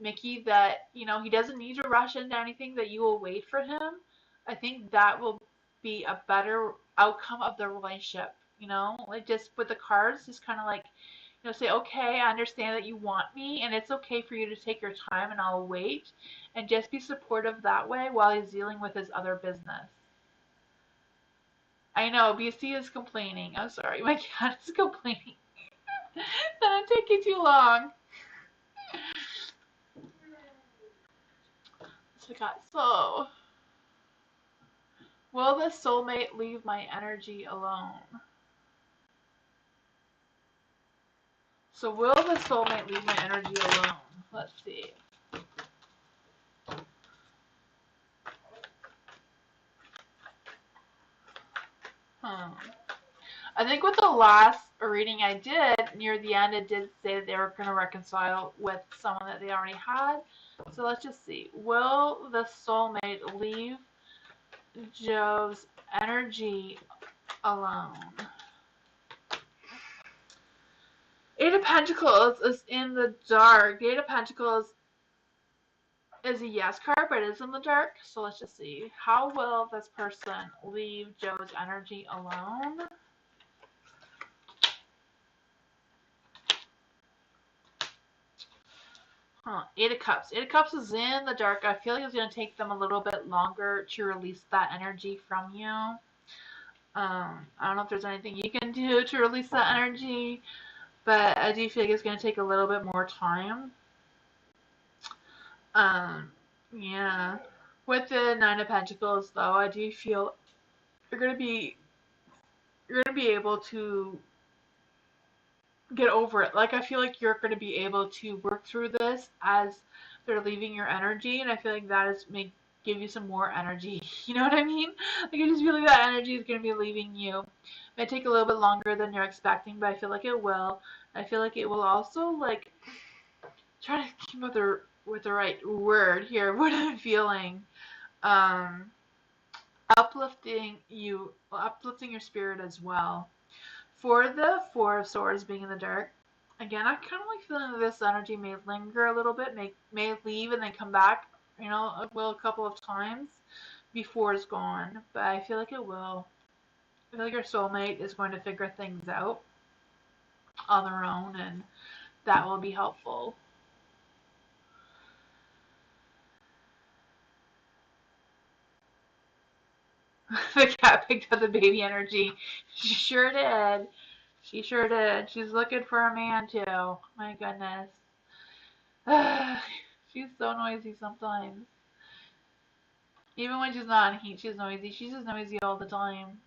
Mickey, that, he doesn't need to rush into anything, that you will wait for him, I think that will be a better outcome of the relationship, Like just with the cards, just kind of like, say, okay, I understand that you want me, and it's okay for you to take your time, and I'll wait, and just be supportive that way while he's dealing with his other business. I know, BC is complaining. I'm sorry, my cat is complaining. That didn't take you too long. So, will the soulmate leave my energy alone? So, will the soulmate leave my energy alone? Let's see. I think with the last reading I did, near the end, it did say that they were going to reconcile with someone that they already had. So let's just see. Will the soulmate leave Joe's energy alone? Eight of Pentacles is in the dark. The Eight of Pentacles is a yes card, but it is in the dark. So let's just see. How will this person leave Joe's energy alone? Eight of Cups. Eight of Cups is in the dark. I feel like it's going to take them a little bit longer to release that energy from you. I don't know if there's anything you can do to release that energy, but I do feel like it's going to take a little bit more time. Yeah. With the Nine of Pentacles, though, I do feel you're going to be able to get over it. Like, I feel like you're going to be able to work through this as they're leaving your energy, and I feel like that is may give you some more energy. You know what I mean? Like, I just feel like that energy is going to be leaving you. It may take a little bit longer than you're expecting, but I feel like it will. I feel like it will also, like, try to keep with the right word here. What I'm feeling, uplifting your spirit as well. For the Four of Swords being in the dark, again, I kind of like feeling that this energy may linger a little bit, may leave and then come back, a couple of times before it's gone. But I feel like it will. I feel like your soulmate is going to figure things out on their own, and that will be helpful. The cat picked up the baby energy. She sure did. She sure did. She's looking for a man too. My goodness. She's so noisy sometimes. Even when she's not in heat, she's noisy. She's just noisy all the time.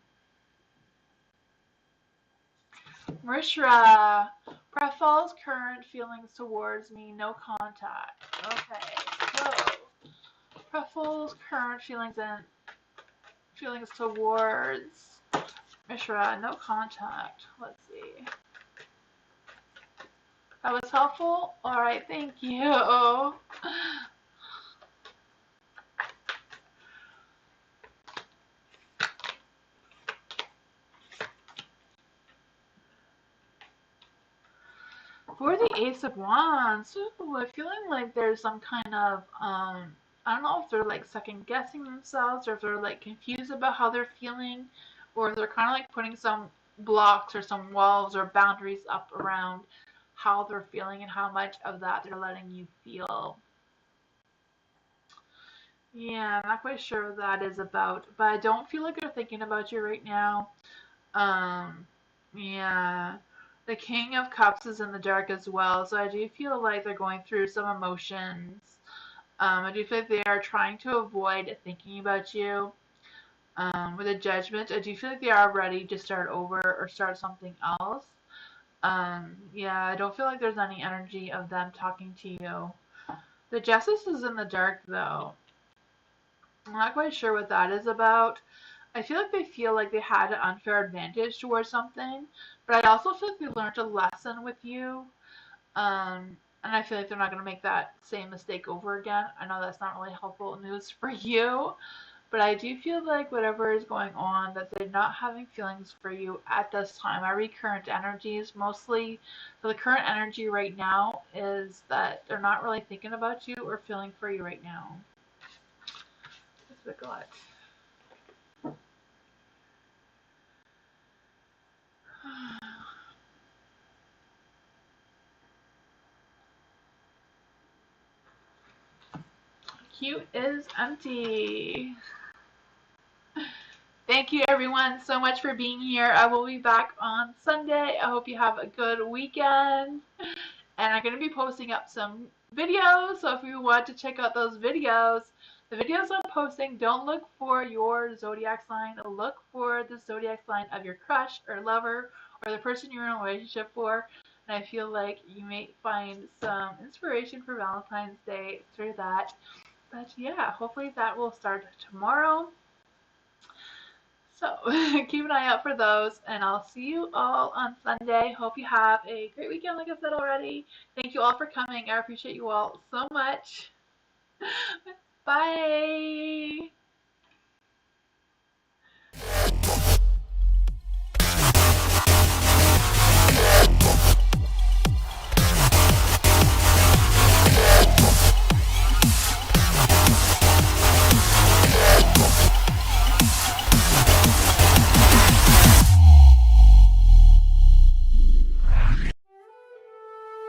Mrishra. Prafal's current feelings towards me, no contact. Okay, so Prafal's current feelings towards Mishra, no contact. Let's see. That was helpful? Alright, thank you. For the Ace of Wands, I'm feeling like there's some kind of, I don't know if they're like second guessing themselves, or if they're like confused about how they're feeling, or if they're kind of like putting some blocks or some walls or boundaries up around how they're feeling and how much of that they're letting you feel. Yeah, I'm not quite sure what that is about, but I don't feel like they're thinking about you right now. Yeah. The King of Cups is in the dark as well, so I do feel like they're going through some emotions. I do feel like they are trying to avoid thinking about you. With the Judgment, I do feel like they are ready to start over or start something else. Yeah, I don't feel like there's any energy of them talking to you. The Justice is in the dark, though. I'm not quite sure what that is about. I feel like they feel like they had an unfair advantage towards something, but I also feel like they learned a lesson with you. And I feel like they're not going to make that same mistake over again. I know that's not really helpful news for you, But I do feel like whatever is going on, that they're not having feelings for you at this time. I read current energies mostly. So the current energy right now is that they're not really thinking about you or feeling for you right now. That's what I got. Cute is empty. Thank you everyone so much for being here. I will be back on Sunday. I hope you have a good weekend. And I'm going to be posting up some videos. So if you want to check out those videos, the videos I'm posting, don't look for your zodiac sign. Look for the zodiac sign of your crush or lover or the person you're in a relationship for. And I feel like you may find some inspiration for Valentine's Day through that. But yeah, hopefully that will start tomorrow. So keep an eye out for those, and I'll see you all on Sunday. Hope you have a great weekend, like I said already. Thank you all for coming. I appreciate you all so much. Bye.